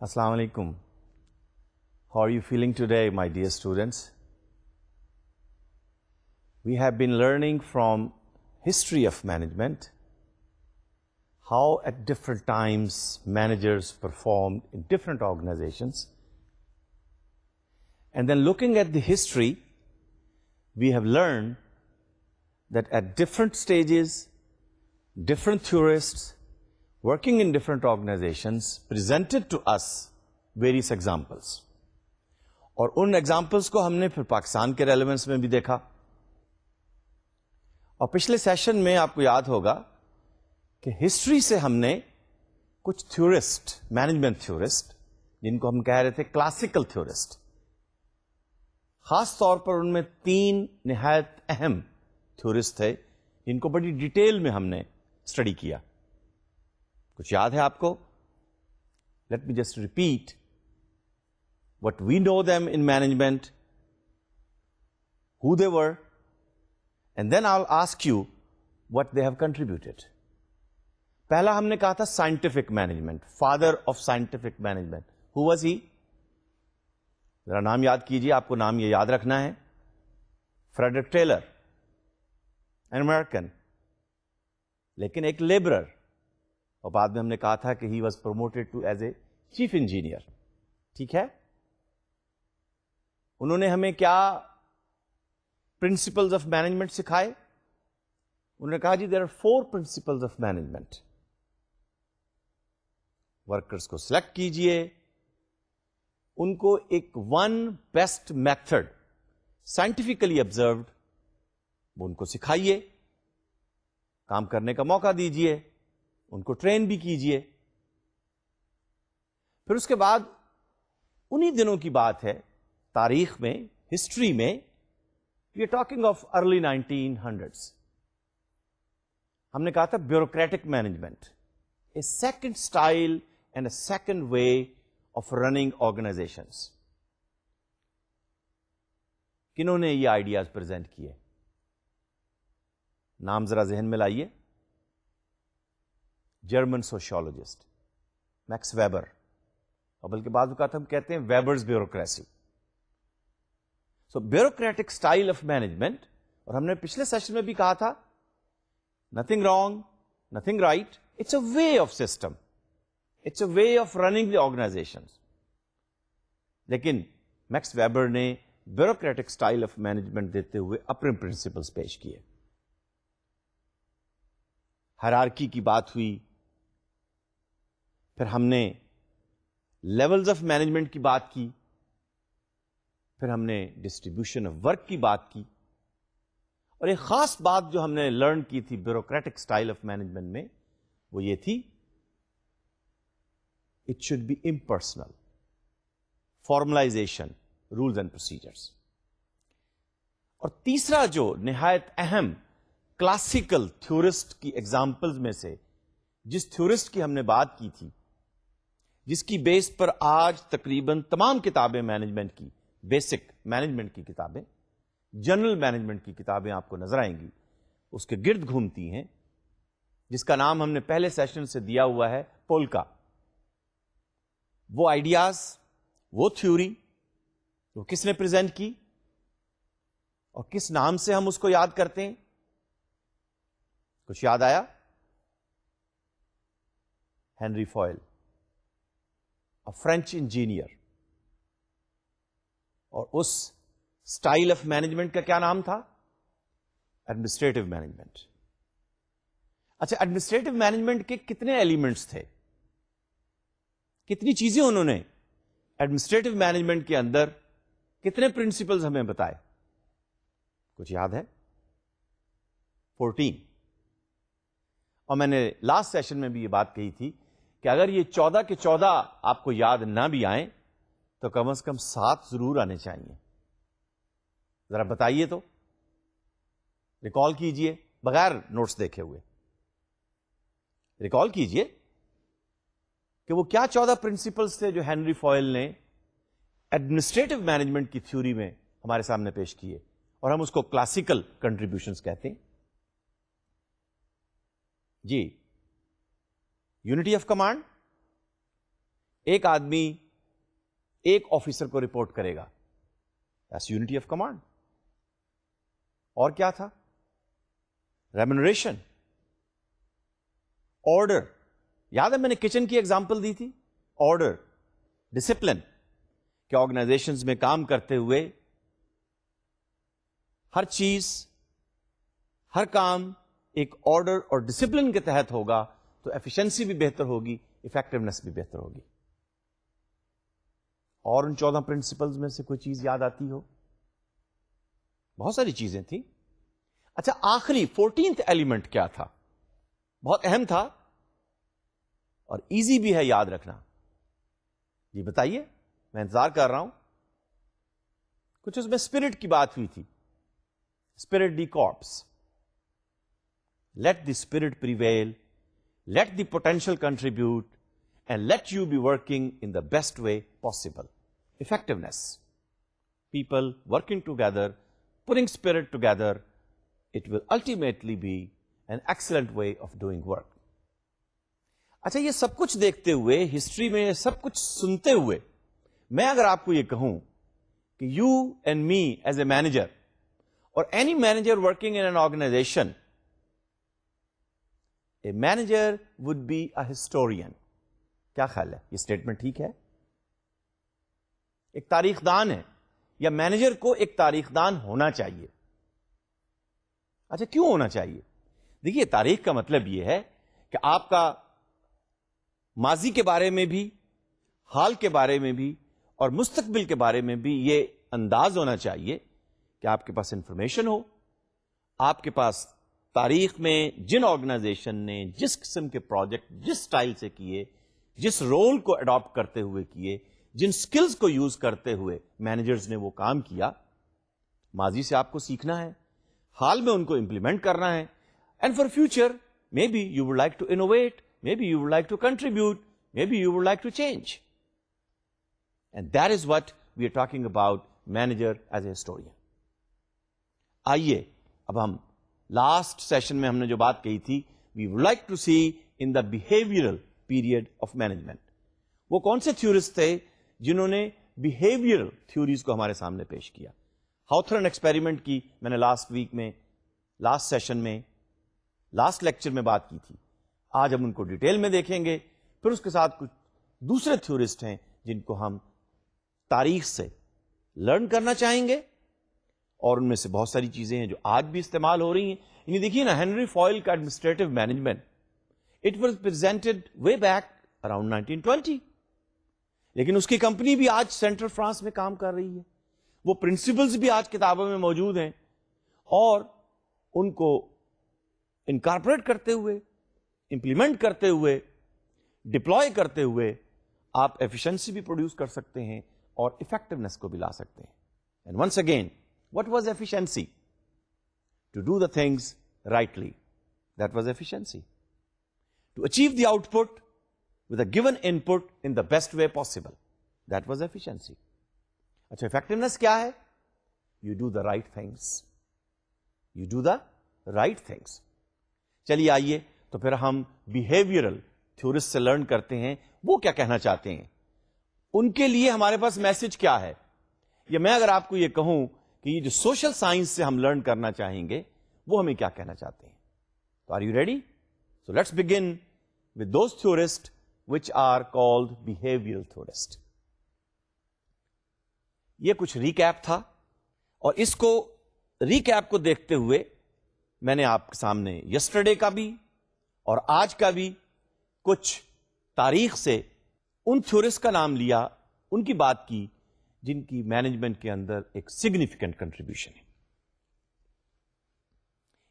Assalamu alaikum. How are you feeling today, my dear students? We have been learning from history of management how at different times managers performed in different organizations. And then looking at the history, we have learned that at different stages, different theorists working in different organizations presented to us various examples. اور ان examples کو ہم نے پھر پاکستان کے relevance میں بھی دیکھا. اور پچھلے سیشن میں آپ کو یاد ہوگا کہ ہسٹری سے ہم نے کچھ تھیورسٹ، مینجمنٹ تھیورسٹ، جن کو ہم کہہ رہے تھے کلاسیکل تھیورسٹ، خاص طور پر ان میں 3 نہایت اہم تھیورسٹ تھے جن کو بڑی ڈیٹیل میں ہم نے اسٹڈی کیا. کچھ یاد ہے آپ کو؟ Let me just repeat what we know them in management, who they were, and then I'll ask you what they have contributed. پہلا ہم نے کہا تھا scientific management, father of scientific management. Who was he? ذرا نام یاد کیجئے، آپ کو نام یہ یاد رکھنا ہے. فریڈرک ٹیلر، an American، لیکن ایک لیبرر، اور بعد میں ہم نے کہا تھا کہ he was promoted to as a chief engineer. ٹھیک ہے؟ انہوں نے ہمیں کیا پرنسپلز آف مینجمنٹ سکھائے؟ انہوں نے کہا جی there are 4 principles of management. Workers کو سلیکٹ کیجئے، ان کو ایک one best method scientifically observed وہ ان کو سکھائیے، کام کرنے کا موقع دیجئے، ان کو ٹرین بھی کیجئے. پھر اس کے بعد انہی دنوں کی بات ہے، تاریخ میں، ہسٹری میں، we are talking of early 1900s، ہم نے کہا تھا bureaucratic management, a second style and a second way of running organisations. کنہوں نے یہ آئیڈیاز پریزنٹ کیے؟ نام ذرا ذہن میں لائیے. جرمن سوشیولوجسٹ میکس ویبر، اور بلکہ بعض اوقات ہم کہتے ہیں Weber's bureaucracy. So bureaucratic style of management, اور ہم نے پچھلے سیشن میں بھی کہا تھا nothing wrong, nothing right, it's a way of system, it's a way of running the organization. لیکن میکس ویبر نے بیوروکریٹک اسٹائل آف مینجمنٹ دیتے ہوئے اپنے پرنسپلس پیش کیے. ہائرارکی کی بات ہوئی، پھر ہم نے لیولز آف مینجمنٹ کی بات کی، پھر ہم نے ڈسٹریبیوشن آف ورک کی بات کی، اور ایک خاص بات جو ہم نے لرن کی تھی بیوروکریٹک اسٹائل آف مینجمنٹ میں وہ یہ تھی it should be impersonal, formalization, rules and procedures. اور تیسرا جو نہایت اہم کلاسیکل تھیورسٹ کی ایگزامپلز میں سے جس تھیورسٹ کی ہم نے بات کی تھی، جس کی بیس پر آج تقریباً تمام کتابیں مینجمنٹ کی، بیسک مینجمنٹ کی کتابیں، جنرل مینجمنٹ کی کتابیں آپ کو نظر آئیں گی، اس کے گرد گھومتی ہیں، جس کا نام ہم نے پہلے سیشن سے دیا ہوا ہے پولکا. وہ آئیڈیاز، وہ تھیوری، وہ کس نے پریزنٹ کی اور کس نام سے ہم اس کو یاد کرتے ہیں؟ کچھ یاد آیا؟ Henri Fayol, French engineer. اور اس اسٹائل آف مینجمنٹ کا کیا نام تھا؟ Administrative management. اچھا، ایڈمنسٹریٹو مینجمنٹ کے کتنے ایلیمنٹس تھے؟ کتنی چیزیں انہوں نے ایڈمنسٹریٹو مینجمنٹ کے اندر، کتنے پرنسپلز ہمیں بتائے؟ کچھ یاد ہے؟ 14. اور میں نے لاسٹ سیشن میں بھی یہ بات کہی تھی کہ اگر یہ 14 کے 14 آپ کو یاد نہ بھی آئیں تو کم از کم 7 ضرور آنے چاہیے. ذرا بتائیے تو، ریکال کیجئے بغیر نوٹس دیکھے ہوئے. ریکال کیجئے کہ وہ کیا 14 پرنسپلز تھے جو ہینری فوئل نے ایڈمنسٹریٹو مینجمنٹ کی تھیوری میں ہمارے سامنے پیش کیے، اور ہم اس کو کلاسیکل کنٹریبیوشنز کہتے ہیں. جی، یونٹی آف کمانڈ، ایک آدمی ایک آفیسر کو رپورٹ کرے گا. That's unity of command. اور کیا تھا؟ Remuneration, order. یاد ہے میں نے کچن کی ایگزامپل دی تھی. آرڈر, ڈسپلن, کہ آرگنائزیشنز میں کام کرتے ہوئے ہر چیز, ہر کام ایک آرڈر اور ڈسپلن کے تحت ہوگا تو ایفیشنسی بھی بہتر ہوگی, افیکٹونیس بھی بہتر ہوگی. اور ان 14 پرنسپلز میں سے کوئی چیز یاد آتی ہو؟ بہت ساری چیزیں تھیں. اچھا, آخری 14th ایلیمنٹ کیا تھا؟ بہت اہم تھا اور ایزی بھی ہے یاد رکھنا. جی بتائیے, میں انتظار کر رہا ہوں. کچھ اس میں اسپرٹ کی بات ہوئی تھی. Esprit de corps. Let the spirit prevail, let the potential contribute, and let you be working in the best way possible. Effectiveness. People working together, putting spirit together, it will ultimately be an excellent way of doing work. اچھا, یہ سب کچھ دیکھتے ہوئے, history میں سب کچھ سنتے ہوئے, میں اگر آپ کو یہ کہوں کہ you and me as a manager اور any manager working in an organisation, a manager would be a historian. کیا خیال ہے؟ یہ اسٹیٹمنٹ ٹھیک ہے؟ ایک تاریخ دان ہے, یا مینیجر کو ایک تاریخ دان ہونا چاہیے. اچھا, کیوں ہونا چاہیے؟ دیکھیے, تاریخ کا مطلب یہ ہے کہ آپ کا ماضی کے بارے میں بھی, حال کے بارے میں بھی اور مستقبل کے بارے میں بھی یہ انداز ہونا چاہیے کہ آپ کے پاس انفارمیشن ہو. آپ کے پاس تاریخ میں جن آرگنائزیشن نے جس قسم کے پروجیکٹ جس سٹائل سے کیے, جس رول کو اڈاپٹ کرتے ہوئے کیے, جن سکلز کو یوز کرتے ہوئے مینیجرز نے وہ کام کیا, ماضی سے آپ کو سیکھنا ہے, حال میں ان کو امپلیمنٹ کرنا ہے. And for future maybe you would like to innovate, maybe you would like to contribute, maybe you would like to change. And that is what we are talking about manager as a historian. آئیے اب ہم last session میں ہم نے جو بات کہی تھی, we would like to see in the behavioural period of management. وہ کون سے تھیورسٹ تھے جنہوں نے بہیویئرل تھیوریز کو ہمارے سامنے پیش کیا؟ ہاؤتھرن ایکسپیریمنٹ کی میں نے لاسٹ ویک میں, لاسٹ سیشن میں, لاسٹ لیکچر میں بات کی تھی. آج ہم ان کو ڈیٹیل میں دیکھیں گے. پھر اس کے ساتھ کچھ دوسرے تھیورسٹ ہیں جن کو ہم تاریخ سے لرن کرنا چاہیں گے, اور ان میں سے بہت ساری چیزیں ہیں جو آج بھی استعمال ہو رہی ہیں. یعنی دیکھیے نا, ہنری فوئل کا administrative management, it was presented way back around 1920, لیکن اس کی کمپنی بھی آج سینٹرل فرانس میں کام کر رہی ہے. وہ پرنسپلز بھی آج کتابوں میں موجود ہیں, اور ان کو انکارپوریٹ کرتے ہوئے, امپلیمنٹ کرتے ہوئے, ڈپلوائے کرتے ہوئے آپ ایفیشنسی بھی پروڈیوس کر سکتے ہیں اور افیکٹونیس کو بھی لا سکتے ہیں. And once again, what was efficiency? To do the things rightly. That was efficiency. To achieve the output with a given input in the best way possible. That was efficiency. اچھا, effectiveness کیا ہے؟ You do the right things. You do the right things. چلیے آئیے تو پھر ہم behavioral theorists سے learn کرتے ہیں وہ کیا کہنا چاہتے ہیں, ان کے لیے ہمارے پاس میسج کیا ہے. یا میں اگر آپ کو یہ کہوں کہ یہ جو سوشل سائنس سے ہم لرن کرنا چاہیں گے وہ ہمیں کیا کہنا چاہتے ہیں. تو are you ready? So let's begin with those theorist which are called behavioral theorists. یہ کچھ ریکیپ تھا, اور اس کو ریکیپ کو دیکھتے ہوئے میں نے آپ کے سامنے یسٹرڈے کا بھی اور آج کا بھی کچھ تاریخ سے ان تھیورسٹ کا نام لیا, ان کی بات کی جن کی مینجمنٹ کے اندر ایک سگنیفیکنٹ کنٹریبیوشن ہے.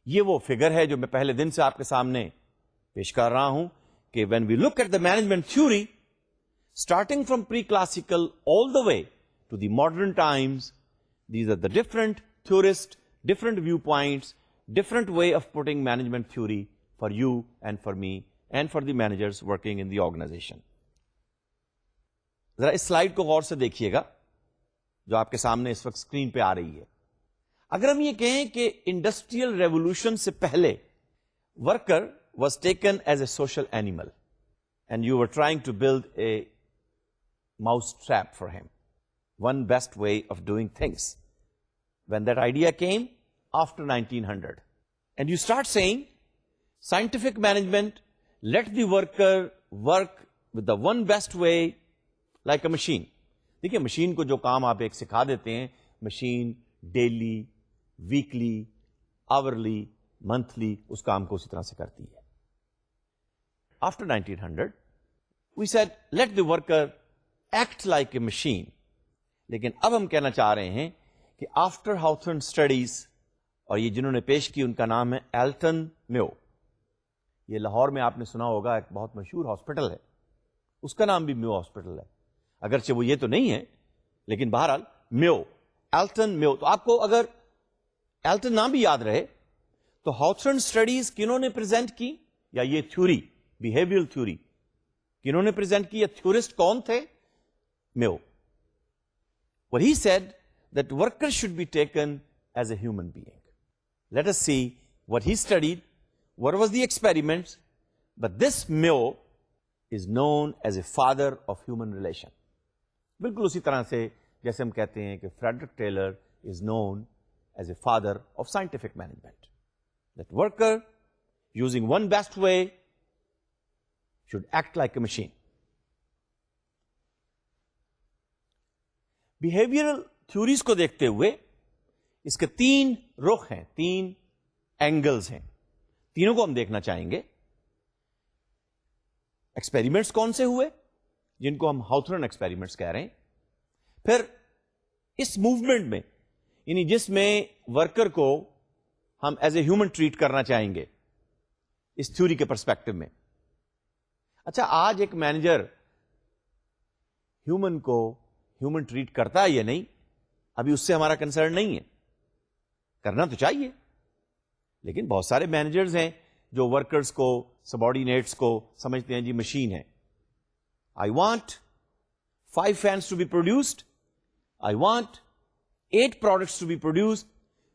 یہ وہ فگر ہے جو میں پہلے دن سے آپ کے سامنے پیش کر رہا ہوں کہ when we look at the management theory, starting from pre-classical all the way to the modern times, these are the different theorists, different viewpoints, different way of putting management theory for you and for me and for the managers working in the organization. ذرا اس slide کو غور سے دیکھیے گا جو آپ کے سامنے اس وقت اسکرین پہ آ رہی ہے. اگر ہم یہ کہیں کہ انڈسٹریل ریولوشن سے پہلے worker was taken as a social animal and you were trying to build a mousetrap for him. One best way of doing things. When that idea came after 1900, and you start saying, scientific management, let the worker work with the one best way like a machine. دیکھیے machine کو جو کام آپ ایک سکھا دیتے ہیں, machine daily, weekly, hourly, monthly اس کام کو اسی طرح سے کرتی ہے. After 1900, we said, let the worker act like a machine. لیکن اب ہم کہنا چاہ رہے ہیں کہ آفٹر ہاؤتھرن اسٹڈیز, اور یہ جنہوں نے پیش کی ان کا نام ہے ایلٹن میو. یہ لاہور میں آپ نے سنا ہوگا ایک بہت مشہور ہاسپٹل ہے, اس کا نام بھی میو ہاسپٹل ہے, اگرچہ وہ یہ تو نہیں ہے, لیکن بہرحال میو, ایلٹن میو. تو آپ کو اگر ایلٹن نام بھی یاد رہے تو ہاؤتھرن اسٹڈیز کنہوں نے پریزنٹ کی, یا یہ تھیوری بیہیویئرل تھیوری کنہوں نے پریزنٹ کی, یا تھیورسٹ کون تھے؟ میو. What he said that workers should be taken as a human being. Let us see what he studied, what was the experiments, but this Mayo is known as a father of human relation. بالکل اسی طرح سے جیسے ہم کہتے ہیں کہ Frederick Taylor is known as a father of scientific management. That worker using one best way should act like a machine. Behavioural theories کو دیکھتے ہوئے اس کے 3 رخ ہیں, 3 اینگلز ہیں, تینوں کو ہم دیکھنا چاہیں گے. ایکسپیریمنٹس کون سے ہوئے جن کو ہم ہاؤتھرن ایکسپیریمنٹس کہہ رہے ہیں, پھر اس موومنٹ میں یعنی جس میں ورکر کو ہم ایز اے ہیومن ٹریٹ کرنا چاہیں گے اس تھیوری کے پرسپیکٹو میں. اچھا, آج ایک مینیجر ہیومن کو ہیومن ٹریٹ کرتا ہے یا نہیں, ابھی اس سے ہمارا کنسرن نہیں ہے, کرنا تو چاہیے, لیکن بہت سارے مینیجرز ہیں جو ورکرز کو, سبارڈینیٹس کو سمجھتے ہیں جی مشین ہے. I want 5 fans to be produced, I want 8 products to be produced,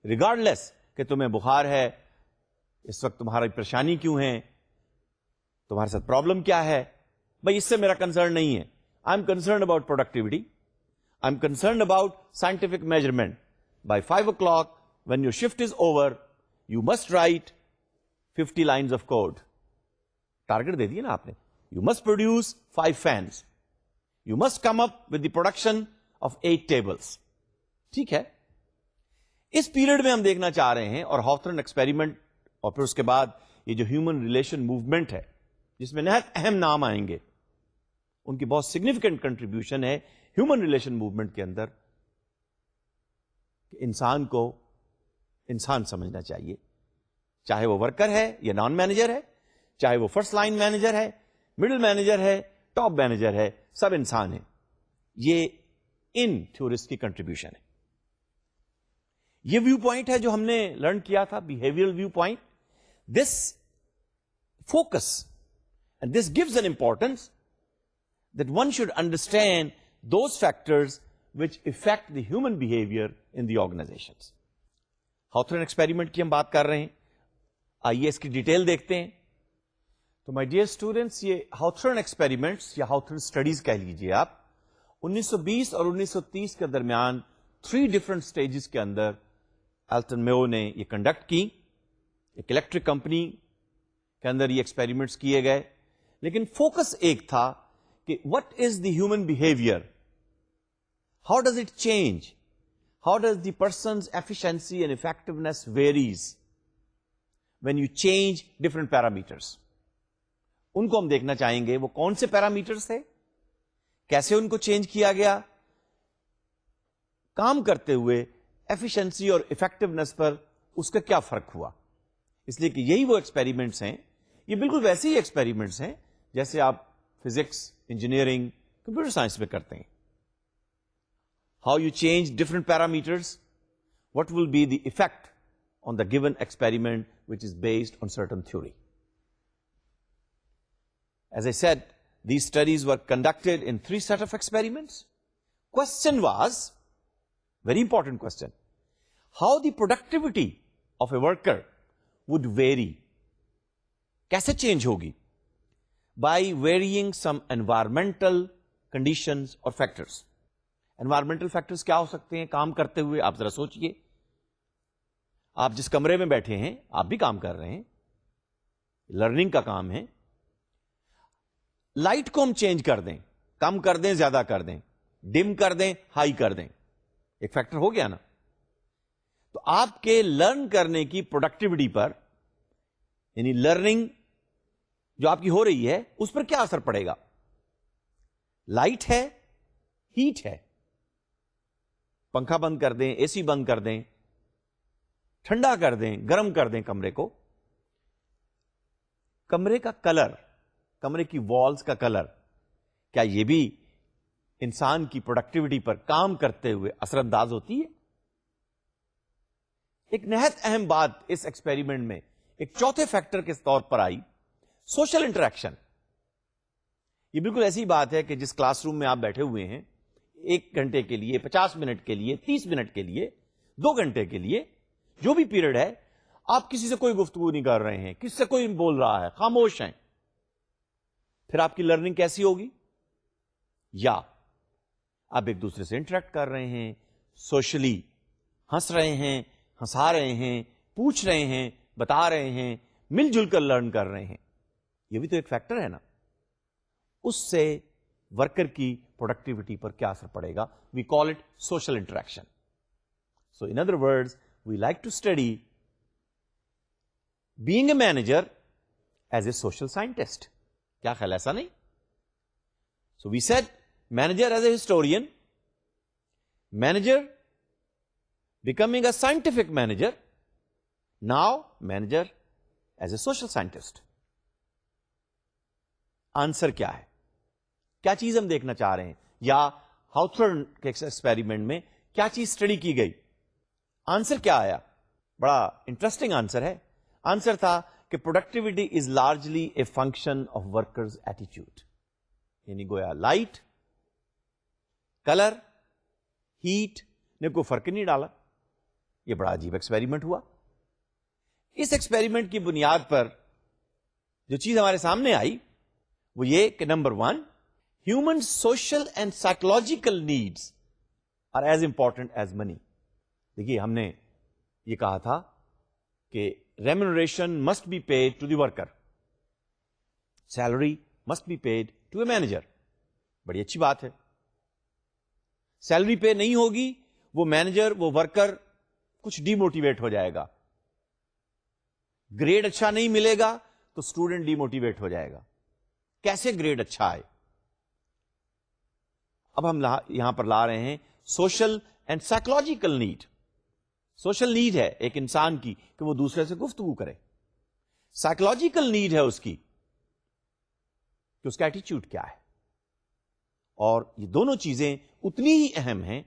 regardless کہ تمہیں بخار ہے, اس وقت تمہاری پریشانی کیوں ہے, تمہارے ساتھ پرابلم کیا ہے, بھائی اس سے میرا کنسرن نہیں ہے. I am concerned about productivity, I'm concerned about scientific measurement. By 5 o'clock, when your shift is over, you must write 50 lines of code. Target دے دیا نا آپ نے. You must produce 5 fans. You must come up with the production of 8 tables. ٹھیک ہے, اس period میں ہم دیکھنا چاہ رہے ہیں, اور ہاؤتھرن ایکسپیریمنٹ اور پھر اس کے بعد یہ جو ہیومن ریلیشن موومنٹ ہے جس میں نہایت اہم نام آئیں گے, ان کی بہت سگنیفیکنٹ کنٹریبیوشن ہے ہیومن ریلیشن موومنٹ کے اندر, کہ انسان کو انسان سمجھنا چاہیے, چاہے وہ ورکر ہے یا نان مینیجر ہے, چاہے وہ فرسٹ لائن مینیجر ہے, مڈل مینیجر ہے, ٹاپ مینیجر ہے, سب انسان ہیں. یہ ان تھیورسٹ کی کنٹریبیوشن ہے. یہ ویو پوائنٹ ہے جو ہم نے لرن کیا تھا, behavioural viewpoint. This focus and this gives an importance that one should understand those factors which affect the human behavior in the organizations. Hawthorne experiment کی ہم بات کر رہے ہیں, آئیے اس کی ڈیٹیل دیکھتے ہیں. تو مائی ڈیئر اسٹوڈینٹس, یہ ہاؤتھرن ایکسپیریمنٹس یا ہاؤتھرن اسٹڈیز کہہ لیجیے آپ, 1920 اور 1930 کے درمیان 3 ڈفرنٹ اسٹیجز کے اندر ایلٹن میو نے یہ کنڈکٹ کی. ایک الیکٹرک کمپنی کے اندر یہ ایکسپیریمنٹس کیے گئے, لیکن فوکس ایک تھا کہ what is the human behavior? How does it change? How does the person's efficiency and effectiveness varies when you change different parameters? ان کو ہم دیکھنا چاہیں گے وہ کون سے پیرامیٹرز تھے, کیسے ان کو چینج کیا گیا, کام کرتے ہوئے ایفیشنسی اور افیکٹونیس پر اس کا کیا فرق ہوا. اس لیے کہ یہی وہ ایکسپیریمنٹس ہیں, یہ بالکل ویسے ہی ایکسپیریمنٹس ہیں جیسے آپ فزکس, انجینئرنگ, کمپیوٹر سائنس میں کرتے ہیں. How you change different parameters, what will be the effect on the given experiment which is based on certain theory. As I said, these studies were conducted in 3 sets of experiments. Question was, very important question, how the productivity of a worker would vary. کیسے change ہوگی؟ By varying some environmental conditions اور factors. Environmental factors کیا ہو سکتے ہیں کام کرتے ہوئے؟ آپ ذرا سوچئے. آپ جس کمرے میں بیٹھے ہیں آپ بھی کام کر رہے ہیں, لرننگ کا کام ہے. لائٹ کو ہم چینج کر دیں, کم کر دیں, زیادہ کر دیں, ڈم کر دیں, ہائی کر دیں, ایک فیکٹر ہو گیا نا. تو آپ کے لرن کرنے کی پروڈکٹیوٹی پر, یعنی لرننگ جو آپ کی ہو رہی ہے اس پر کیا اثر پڑے گا؟ لائٹ ہے, ہیٹ ہے, پنکھا بند کر دیں, اے سی بند کر دیں, ٹھنڈا کر دیں, گرم کر دیں کمرے کو. کمرے کا کلر, کمرے کی والز کا کلر, کیا یہ بھی انسان کی پروڈکٹیوٹی پر کام کرتے ہوئے اثر انداز ہوتی ہے؟ ایک نہایت اہم بات اس ایکسپیریمنٹ میں ایک چوتھے فیکٹر کے طور پر آئی, سوشل انٹریکشن. یہ بالکل ایسی بات ہے کہ جس کلاس روم میں آپ بیٹھے ہوئے ہیں 1 گھنٹے کے لیے, 50 منٹ کے لیے, 30 منٹ کے لیے, 2 گھنٹے کے لیے, جو بھی پیریڈ ہے, آپ کسی سے کوئی گفتگو نہیں کر رہے ہیں, کس سے کوئی بول رہا ہے, خاموش ہیں. پھر آپ کی لرننگ کیسی ہوگی؟ یا آپ ایک دوسرے سے انٹریکٹ کر رہے ہیں, سوشلی ہنس رہے ہیں, ہنسا رہے ہیں, پوچھ رہے ہیں, بتا رہے ہیں, مل جل کر لرن کر رہے ہیں. یہ بھی تو ایک فیکٹر ہے نا. اس سے ورکر کی پروڈکٹیوٹی پر کیا اثر پڑے گا؟ We call it social interaction. So in other words we like to study being a manager as a social scientist. کیا خیال, ایسا نہیں؟ So we said manager as a historian, manager becoming a scientific manager, now manager as a social scientist. Answer کیا ہے؟ کیا چیز ہم دیکھنا چاہ رہے ہیں؟ یا ہاؤتھرن کے ایکسپیریمنٹ میں کیا چیز اسٹڈی کی گئی؟ آنسر کیا آیا؟ بڑا انٹرسٹنگ آنسر ہے. آنسر تھا کہ productivity is largely a function of workers attitude. یعنی گویا لائٹ, کلر, ہیٹ نے کوئی فرق نہیں ڈالا. یہ بڑا عجیب ایکسپیریمنٹ ہوا. اس ایکسپیریمنٹ کی بنیاد پر جو چیز ہمارے سامنے آئی وہ یہ کہ number 1, human social and psychological needs are as important as money. دیکھیے, ہم نے یہ کہا تھا کہ remuneration must be paid to the worker, salary must be paid to a manager. بڑی اچھی بات ہے. سیلری پے نہیں ہوگی, وہ مینیجر, وہ ورکر کچھ ڈی موٹیویٹ ہو جائے گا. گریڈ اچھا نہیں ملے گا تو اسٹوڈنٹ ڈی موٹیویٹ ہو جائے گا. کیسے گریڈ اچھا آئے؟ اب ہم یہاں پر لا رہے ہیں social and psychological need. Social need ہے ایک انسان کی کہ وہ دوسرے سے گفتگو کرے. سائیکولوجیکل نیڈ ہے اس کی کہ اس کا ایٹیچیوڈ کیا ہے. اور یہ دونوں چیزیں اتنی ہی اہم ہیں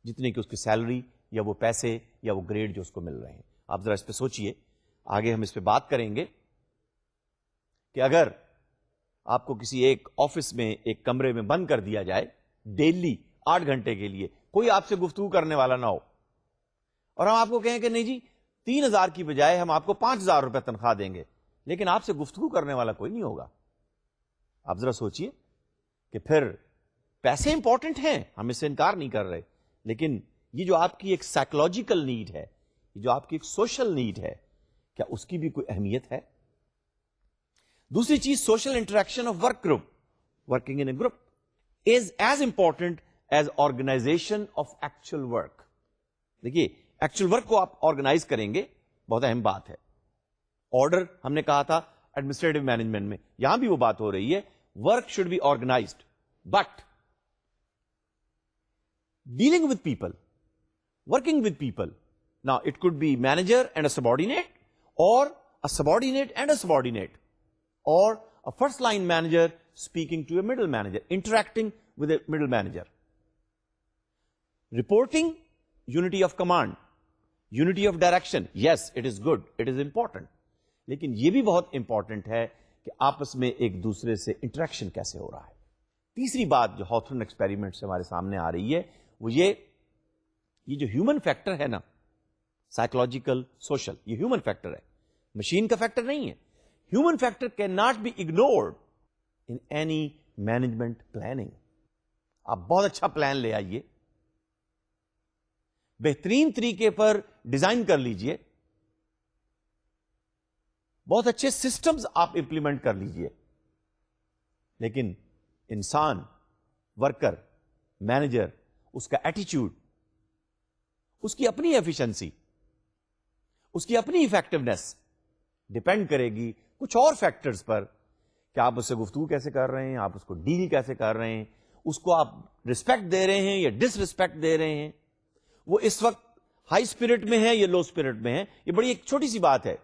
جتنے کہ اس کی سیلری یا وہ پیسے یا وہ گریڈ جو اس کو مل رہے ہیں. آپ ذرا اس پہ سوچئے, آگے ہم اس پہ بات کریں گے کہ اگر آپ کو کسی ایک آفس میں ایک کمرے میں بند کر دیا جائے ڈیلی 8 گھنٹے کے لیے, کوئی آپ سے گفتگو کرنے والا نہ ہو, اور ہم آپ کو کہیں کہ نہیں جی 3,000 کی بجائے ہم آپ کو 5,000 روپے تنخواہ دیں گے, لیکن آپ سے گفتگو کرنے والا کوئی نہیں ہوگا. آپ ذرا سوچئے کہ پھر پیسے امپورٹنٹ ہیں, ہم اس سے انکار نہیں کر رہے, لیکن یہ جو آپ کی ایک سائیکولوجیکل نیڈ ہے, یہ جو آپ کی ایک سوشل نیڈ ہے, کیا اس کی بھی کوئی اہمیت ہے؟ دوسری چیز, social interaction of work group, working in a group is as important as organization of actual work. دیکھیے, ایکچوئل ورک کو آپ آرگنائز کریں گے, بہت اہم بات ہے. آرڈر ہم نے کہا تھا ایڈمنسٹریٹو مینجمنٹ میں, یہاں بھی وہ بات ہو رہی ہے, work should be organized, but dealing with people, working with people. Now, it could be manager and a subordinate, or a subordinate and a subordinate, or a first line manager speaking to a middle manager, interacting with a middle manager. Reporting, unity of command, unity of direction. Yes, it is good, it is important. لیکن یہ بھی بہت important ہے کہ آپس میں ایک دوسرے سے انٹریکشن کیسے ہو رہا ہے. تیسری بات جو ہاؤتھرن ایکسپیریمنٹ سے ہمارے سامنے آ رہی ہے وہ یہ جو ہیومن فیکٹر ہے نا, سائیکولوجیکل, سوشل, یہ ہیومن فیکٹر ہے, مشین کا فیکٹر نہیں ہے. Human factor can not be ignored in any management planning. آپ بہت اچھا پلان لے آئیے, بہترین طریقے پر ڈیزائن کر لیجئے, بہت اچھے سسٹمز آپ امپلیمنٹ کر لیجئے, لیکن انسان, ورکر, مینیجر, اس کا ایٹیچیوڈ, اس کی اپنی ایفیشنسی, اس کی اپنی افیکٹونیس ڈپینڈ کرے گی کچھ اور فیکٹرز پر, کہ آپ اس سے گفتگو کیسے کر رہے ہیں, آپ اس کو ڈیل کیسے کر رہے ہیں, اس کو آپ رسپیکٹ دے رہے ہیں یا ڈس رسپیکٹ دے رہے ہیں, وہ اس وقت ہائی اسپرٹ میں ہے یا لو اسپرٹ میں ہے. یہ بڑی ایک چھوٹی سی بات ہے.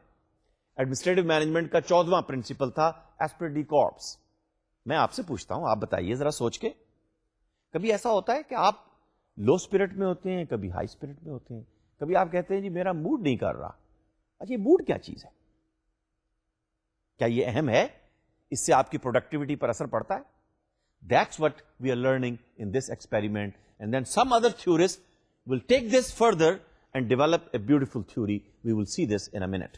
ایڈمنسٹریٹو مینجمنٹ کا 14واں پرنسپل تھا ایسپر ڈی کارپس. میں آپ سے پوچھتا ہوں, آپ بتائیے ذرا سوچ کے, کبھی ایسا ہوتا ہے کہ آپ لو اسپرٹ میں ہوتے ہیں, کبھی ہائی اسپرٹ میں ہوتے ہیں, کبھی آپ کہتے ہیں جی میرا موڈ نہیں کر رہا. اچھا, یہ موڈ کیا چیز ہے؟ کیا یہ اہم ہے؟ اس سے آپ کی پروڈکٹیوٹی پر اثر پڑتا ہے؟ That's what we are learning in this experiment, and then some other theorists will take this further and develop a beautiful theory. We will see this in a minute.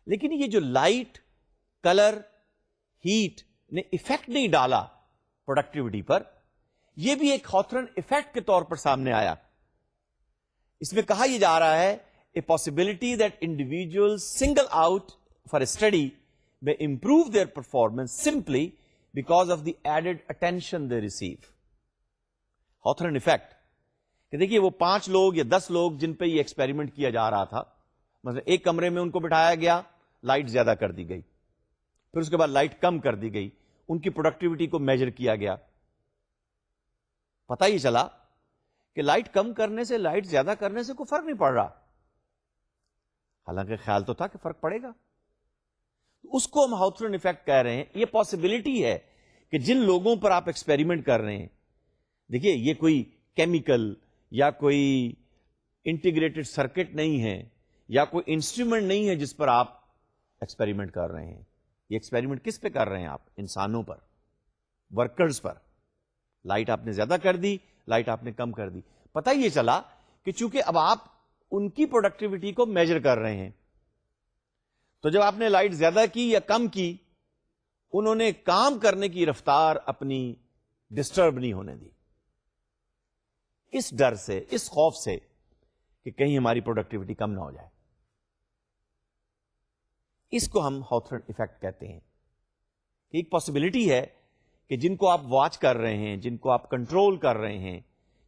لیکن یہ جو لائٹ, کلر, ہیٹ نے effect نہیں ڈالا productivity پر, یہ بھی ایک ہاتھرن effect کے طور پر سامنے آیا. اس میں کہا یہ جا رہا ہے a possibility that individuals single out for a study may improve their performance simply because of the added attention they receive. Hawthorne effect کہ دیکھیے وہ 5 لوگ یا 10 لوگ جن پہ یہ ایکسپیریمنٹ کیا جا رہا تھا, مثلا ایک کمرے میں ان کو بٹھایا گیا, لائٹ زیادہ کر دی گئی, پھر اس کے بعد لائٹ کم کر دی گئی, ان کی پروڈکٹیوٹی کو میجر کیا گیا. پتہ ہی چلا کہ لائٹ کم کرنے سے, لائٹ زیادہ کرنے سے کوئی فرق نہیں پڑ رہا, حالانکہ خیال تو تھا کہ فرق پڑے گا. اس کو ہم ہاؤتھرن ایفیکٹ کہہ رہے ہیں. یہ پاسبلٹی ہے کہ جن لوگوں پر آپ ایکسپیریمنٹ کر رہے ہیں, دیکھیے یہ کوئی کیمیکل یا کوئی انٹیگریٹڈ سرکٹ نہیں ہے, یا کوئی انسٹرومنٹ نہیں ہے جس پر آپ ایکسپیریمنٹ کر رہے ہیں. یہ ایکسپیریمنٹ کس پہ کر رہے ہیں آپ؟ انسانوں پر, ورکرز پر. لائٹ آپ نے زیادہ کر دی, لائٹ آپ نے کم کر دی. پتہ یہ چلا کہ چونکہ اب آپ ان کی پروڈکٹیوٹی کو میجر کر رہے ہیں, تو جب آپ نے لائٹ زیادہ کی یا کم کی, انہوں نے کام کرنے کی رفتار اپنی ڈسٹرب نہیں ہونے دی, اس ڈر سے, اس خوف سے کہ کہیں ہماری پروڈکٹیوٹی کم نہ ہو جائے. اس کو ہم ہاؤتھرن ایفیکٹ کہتے ہیں. کہ ایک پاسبلٹی ہے کہ جن کو آپ واچ کر رہے ہیں, جن کو آپ کنٹرول کر رہے ہیں,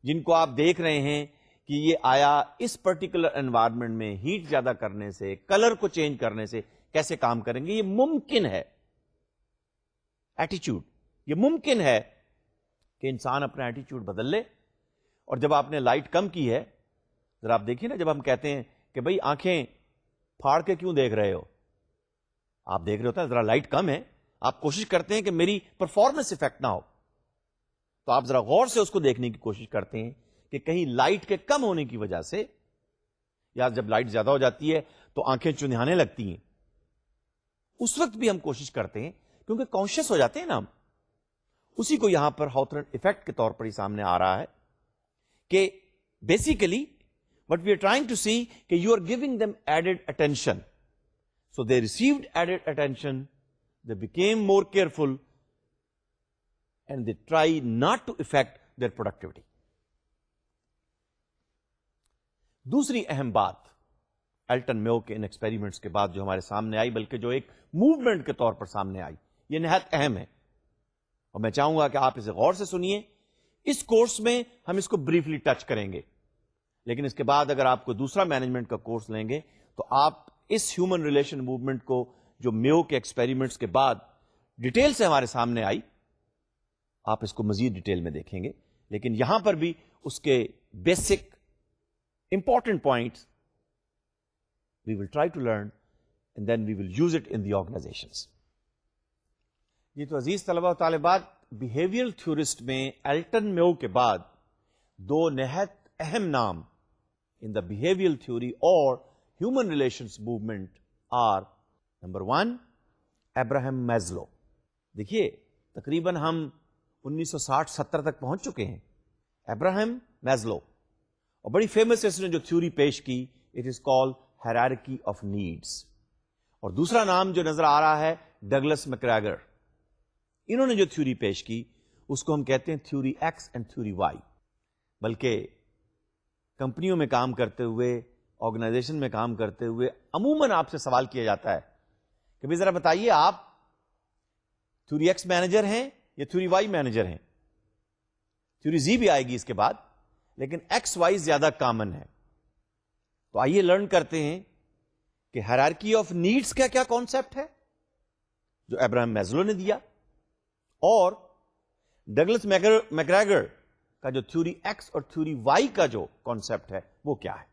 جن کو آپ دیکھ رہے ہیں کہ یہ آیا اس پرٹیکولر انوائرمنٹ میں ہیٹ زیادہ کرنے سے, کلر کو چینج کرنے سے کیسے کام کریں گے. یہ ممکن ہے, ایٹیچیوڈ, یہ ممکن ہے کہ انسان اپنا ایٹیچیوڈ بدل لے. اور جب آپ نے لائٹ کم کی ہے, ذرا آپ دیکھیے نا, جب ہم کہتے ہیں کہ بھئی آنکھیں پھاڑ کے کیوں دیکھ رہے ہو, آپ دیکھ رہے ہوتے ہیں ذرا لائٹ کم ہے, آپ کوشش کرتے ہیں کہ میری پرفارمنس افیکٹ نہ ہو, تو آپ ذرا غور سے اس کو دیکھنے کی کوشش کرتے ہیں کہ کہیں لائٹ کے کم ہونے کی وجہ سے, یا جب لائٹ زیادہ ہو جاتی ہے تو آنکھیں چنھانے لگتی ہیں, اس وقت بھی ہم کوشش کرتے ہیں, کیونکہ کانشیس ہو جاتے ہیں نا ہم. اسی کو یہاں پر ہاؤتھرن ایفیکٹ کے طور پر ہی سامنے آ رہا ہے کہ basically what we are trying to see کہ you are giving them added attention, so they received added attention, they became more careful, and they try not to affect their productivity. دوسری اہم بات ایلٹن میو کے ان ایکسپیریمنٹس کے بعد جو ہمارے سامنے آئی, بلکہ جو ایک موومنٹ کے طور پر سامنے آئی, یہ نہایت اہم ہے, اور میں چاہوں گا کہ آپ اسے غور سے سنیے. اس کورس میں ہم اس کو بریفلی ٹچ کریں گے, لیکن اس کے بعد اگر آپ کو دوسرا مینجمنٹ کا کورس لیں گے تو آپ اس ہیومن ریلیشن موومنٹ کو, جو میو کے ایکسپیریمنٹس کے بعد ڈیٹیل سے ہمارے سامنے آئی, آپ اس کو مزید ڈیٹیل میں دیکھیں گے. لیکن یہاں پر بھی اس کے basic important points we will try to learn, and then we will use it in the organizations. یہ تو عزیز طلبہ و طالبات, بیہیویئرل تھیورسٹ میں ایلٹن میو کے بعد دو نہایت اہم نام in the behavioral theory or human relations movement are, number 1, Abraham Maslow. دیکھیے تقریباً ہم 1960-70 تک پہنچ چکے ہیں. ابراہم میزلو, اور بڑی فیمس اس نے جو تھیوری پیش کی, it is called hierarchy of needs. اور دوسرا نام جو نظر آ رہا ہے ڈگلس میکگریگر. انہوں نے جو تھیوری پیش کی اس کو ہم کہتے ہیں theory X and theory Y. بلکہ کمپنیوں میں کام کرتے ہوئے، آرگنائزیشن میں کام کرتے ہوئے عموماً آپ سے سوال کیا جاتا ہے کہ بھائی ذرا بتائیے آپ تھیوری ایکس مینیجر ہیں یا تھیوری وائی مینیجر ہیں. تھیوری زی بھی آئے گی اس کے بعد، لیکن ایکس وائی زیادہ کامن ہے. تو آئیے لرن کرتے ہیں کہ ہائرارکی آف نیڈس کا کیا کانسیپٹ ہے جو ابراہم میزلو نے دیا، اور ڈگلس میکگریگر کا جو تھیوری ایکس اور تھیوری وائی کا جو کانسیپٹ ہے وہ کیا ہے.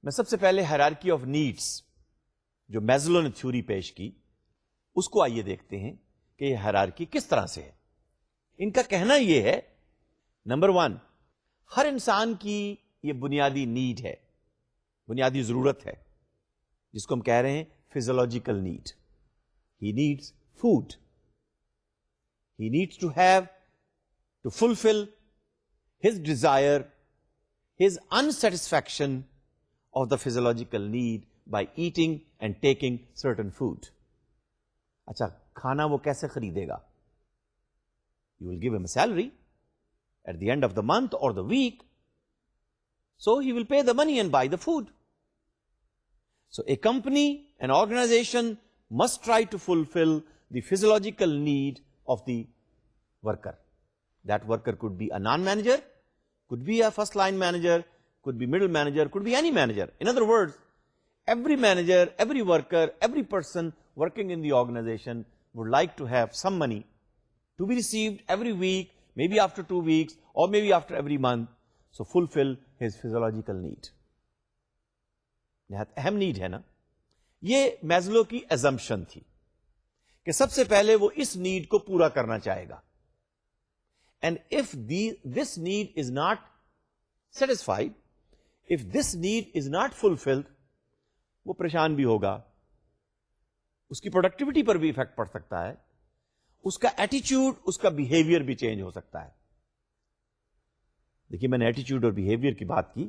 میں سب سے پہلے ہائرارکی آف نیڈس جو میزلو نے تھیوری پیش کی اس کو آئیے دیکھتے ہیں کہ یہ ہائرارکی کس طرح سے ہے. ان کا کہنا یہ ہے، نمبر 1، ہر انسان کی یہ بنیادی نیڈ ہے، بنیادی ضرورت ہے، جس کو ہم کہہ رہے ہیں physiological need. He needs food. He needs to have, to fulfill his desire, his unsatisfaction of the physiological need by eating and taking certain food. اچھا، کھانا وہ کیسے خریدے گا؟ You will give him a salary at the end of the month or the week, so he will pay the money and buy the food. So a company, an organization must try to fulfill the physiological need of the worker. That worker could be a non-manager, could be a first line manager, could be middle manager, could be any manager. In other words, every manager, every worker, every person working in the organization would like to have some money to be received every week, maybe after 2 weeks, or maybe after every month, so fulfill his physiological need. نہایت اہم need ہے نا. یہ Maslow کی assumption تھی کہ سب سے پہلے وہ اس نیڈ کو پورا کرنا چاہے گا. And if this need is not satisfied, if this need is not fulfilled, وہ پریشان بھی ہوگا، اس کی پروڈکٹیوٹی پر بھی افیکٹ پڑ سکتا ہے، اس کا ایٹیچیوڈ، اس کا بیہیویئر بھی چینج ہو سکتا ہے. دیکھیے، میں نے ایٹیچیوڈ اور بیہیویئر کی بات کی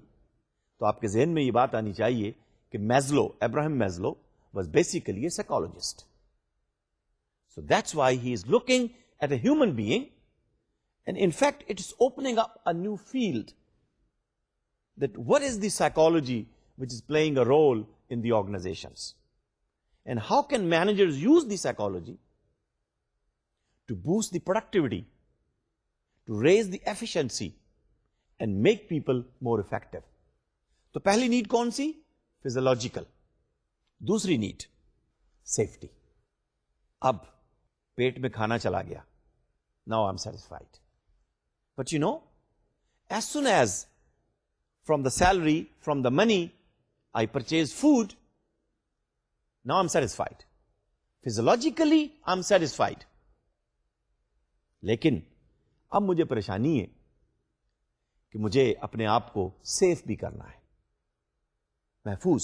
تو آپ کے ذہن میں یہ بات آنی چاہیے کہ Maslow, Abraham Maslow was basically a psychologist. So that's why he is looking at a human being, and in fact it is opening up a new field, that what is the psychology which is playing a role in the organizations, and how can managers use the psychology to boost the productivity, to raise the efficiency and make people more effective. تو پہلی need کون سی؟ Physiological. دوسری need safety. اب پیٹ میں کھانا چلا گیا، now I am satisfied. But you know, as soon as from the salary, from the money I purchase food, now I am satisfied. Physiologically I am satisfied. لیکن اب مجھے پریشانی ہے کہ مجھے اپنے آپ کو سیف بھی کرنا ہے، محفوظ.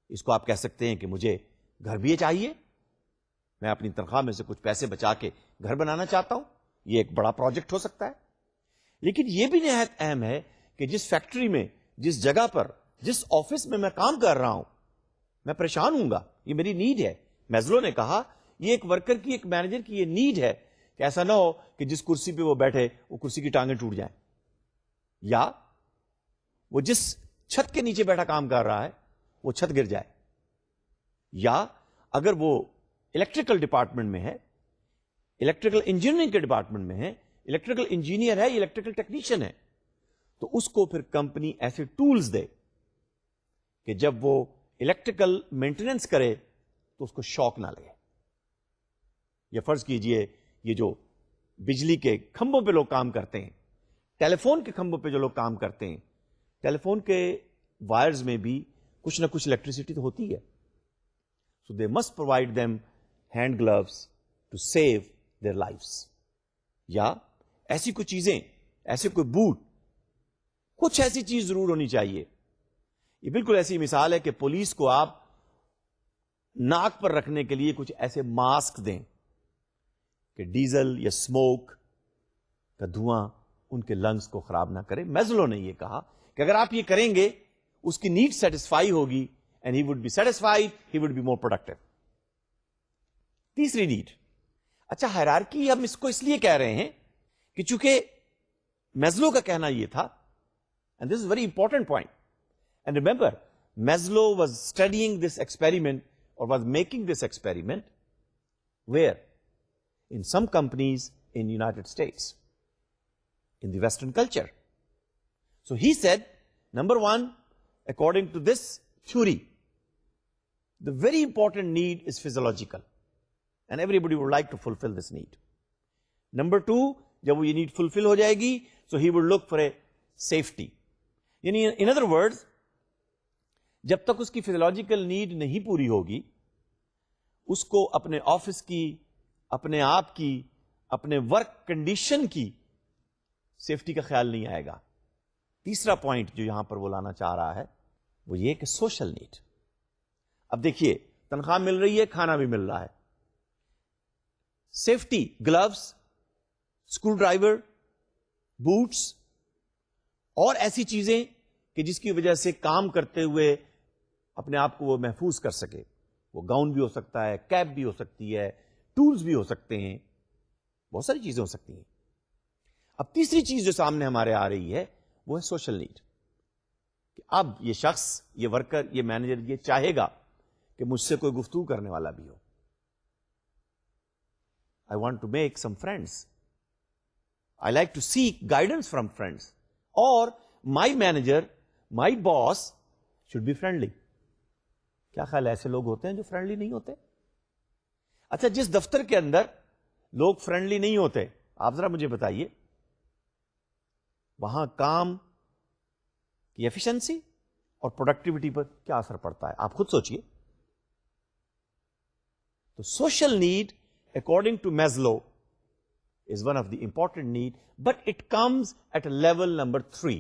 اس کو آپ کہہ سکتے ہیں کہ مجھے گھر بھی چاہیے، میں اپنی تنخواہ میں سے کچھ پیسے بچا کے گھر بنانا چاہتا ہوں. یہ ایک بڑا پروجیکٹ ہو سکتا ہے. لیکن یہ بھی نہایت اہم ہے کہ جس فیکٹری میں، جس جگہ پر، جس آفس میں میں کام کر رہا ہوں، میں پریشان ہوں گا، یہ میری نیڈ ہے. میزلو نے کہا یہ ایک ورکر کی، ایک مینیجر کی یہ نیڈ ہے کہ ایسا نہ ہو کہ جس کرسی پہ وہ بیٹھے وہ کرسی کی ٹانگیں ٹوٹ جائیں، یا وہ جس چھت کے نیچے بیٹھا کام کر رہا ہے وہ چھت گر جائے، یا اگر وہ الیکٹریکل ڈپارٹمنٹ میں ہے، الیکٹریکل انجینئرنگ کے ڈپارٹمنٹ میں ہے، الیکٹریکل انجینئر ہے، الیکٹریکل ٹیکنیشین ہے، تو اس کو پھر کمپنی ایسے ٹولز دے کہ جب وہ الیکٹریکل مینٹیننس کرے تو اس کو شوق نہ لگے. یا فرض کیجئے یہ جو بجلی کے کھمبوں پہ لوگ کام کرتے ہیں، ٹیلی فون کے کھمبوں پہ جو لوگ کام کرتے ہیں، ٹیلی فون کے وائرز میں بھی کچھ نہ کچھ الیکٹریسٹی تو ہوتی ہے. So they must provide them hand gloves to save their lives. یا ایسی کوئی چیزیں، ایسے کوئی بوٹ، کچھ ایسی چیز ضرور ہونی چاہیے. یہ بالکل ایسی مثال ہے کہ پولیس کو آپ ناک پر رکھنے کے لیے کچھ ایسے ماسک دیں کہ ڈیزل یا اسموک کا دھواں ان کے لنگس کو خراب نہ کرے. میزلو نے یہ کہا کہ اگر آپ یہ کریں گے، اس کی نیڈ سیٹسفائی ہوگی، and he would be satisfied, he would be more productive. تیسری نیڈ. اچھا ہائرارکی ہم اس کو اس لیے کہہ رہے ہیں کہ چونکہ میزلو کا کہنا یہ تھا, and this is a very important point, and remember Maslow was studying this experiment or was making this experiment where? In some companies in United States, in the Western culture. So he said, number one, according to this theory, the very important need is physiological. And everybody would like to fulfill this need. Number two, جب وہ یہ need فلفل ہو جائے گی, so he would look for a safety. یعنی in other words, جب تک اس کی physiological need نہیں پوری ہوگی, اس کو اپنے آفس کی, اپنے آپ کی, اپنے ورک کنڈیشن کی سیفٹی کا خیال نہیں آئے گا. تیسرا پوائنٹ جو یہاں پر وہ لانا چاہ رہا ہے وہ یہ کہ سوشل نیڈ. اب دیکھیے, تنخواہ مل رہی ہے, کھانا بھی مل رہا ہے, safety, gloves, screwdriver, boots اور ایسی چیزیں کہ جس کی وجہ سے کام کرتے ہوئے اپنے آپ کو وہ محفوظ کر سکے. وہ گاؤن بھی ہو سکتا ہے, کیپ بھی ہو سکتی ہے, ٹولز بھی ہو سکتے ہیں, بہت ساری چیزیں ہو سکتی ہیں. اب تیسری چیز جو سامنے ہمارے آ رہی ہے وہ ہے سوشل نیڈ. کہ اب یہ شخص, یہ ورکر, یہ مینیجر یہ چاہے گا کہ مجھ سے کوئی گفتگو کرنے والا بھی ہو. I want to make some friends. I like to seek guidance from friends. Or my manager, my boss should be friendly. کیا خیال ہے, ایسے لوگ ہوتے ہیں جو فرینڈلی نہیں ہوتے؟ اچھا, جس دفتر کے اندر لوگ فرینڈلی نہیں ہوتے, آپ ذرا مجھے بتائیے وہاں کام کی ایفیشنسی اور پروڈکٹیوٹی پر کیا اثر پڑتا ہے؟ آپ خود سوچئے. تو social need according to Maslow is one of the important need, but it comes at a level number 3.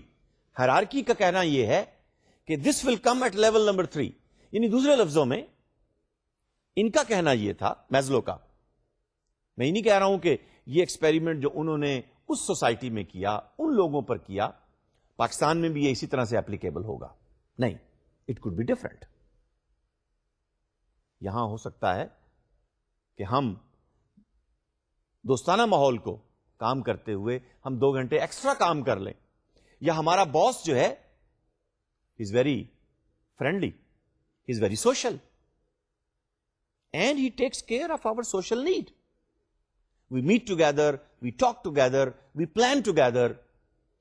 Hierarchy کا کہنا یہ ہے کہ this will come at level number 3. یعنی دوسرے لفظوں میں ان کا کہنا یہ تھا, میزلو کا, میں یہ نہیں کہہ رہا ہوں کہ یہ ایکسپیریمنٹ جو انہوں نے اس سوسائٹی میں کیا, ان لوگوں پر کیا, پاکستان میں بھی یہ اسی طرح سے اپلیکیبل ہوگا. نہیں, اٹ کوڈ بی ڈفرنٹ. یہاں ہو سکتا ہے کہ ہم دوستانہ ماحول کو کام کرتے ہوئے ہم 2 گھنٹے ایکسٹرا کام کر لیں, یا ہمارا باس جو ہے is very friendly, is very social, and he takes care of our social need. We meet together, we talk together, we plan together,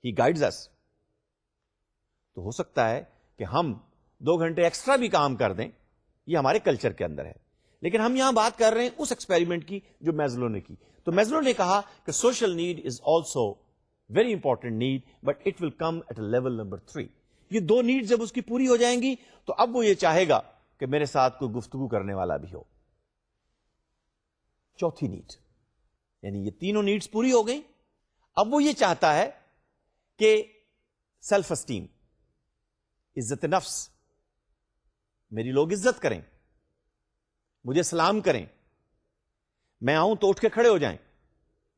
he guides us. تو ہو سکتا ہے کہ ہم 2 گھنٹے ایکسٹرا بھی کام کر دیں, یہ ہمارے کلچر کے اندر ہے. لیکن ہم یہاں بات کر رہے ہیں اس ایکسپیریمنٹ کی جو میزلو نے کی. تو میزلو نے کہا کہ social need is also very important need, but it will come at a level number 3. یہ 2 نیڈ جب اس کی پوری ہو جائیں گی تو اب وہ یہ چاہے گا کہ میرے ساتھ کوئی گفتگو کرنے والا بھی ہو. چوتھی نیڈ, یعنی یہ تینوں نیڈز پوری ہو گئی, اب وہ یہ چاہتا ہے کہ سیلف اسٹیم, عزت نفس, میری لوگ عزت کریں, مجھے سلام کریں, میں آؤں تو اٹھ کے کھڑے ہو جائیں.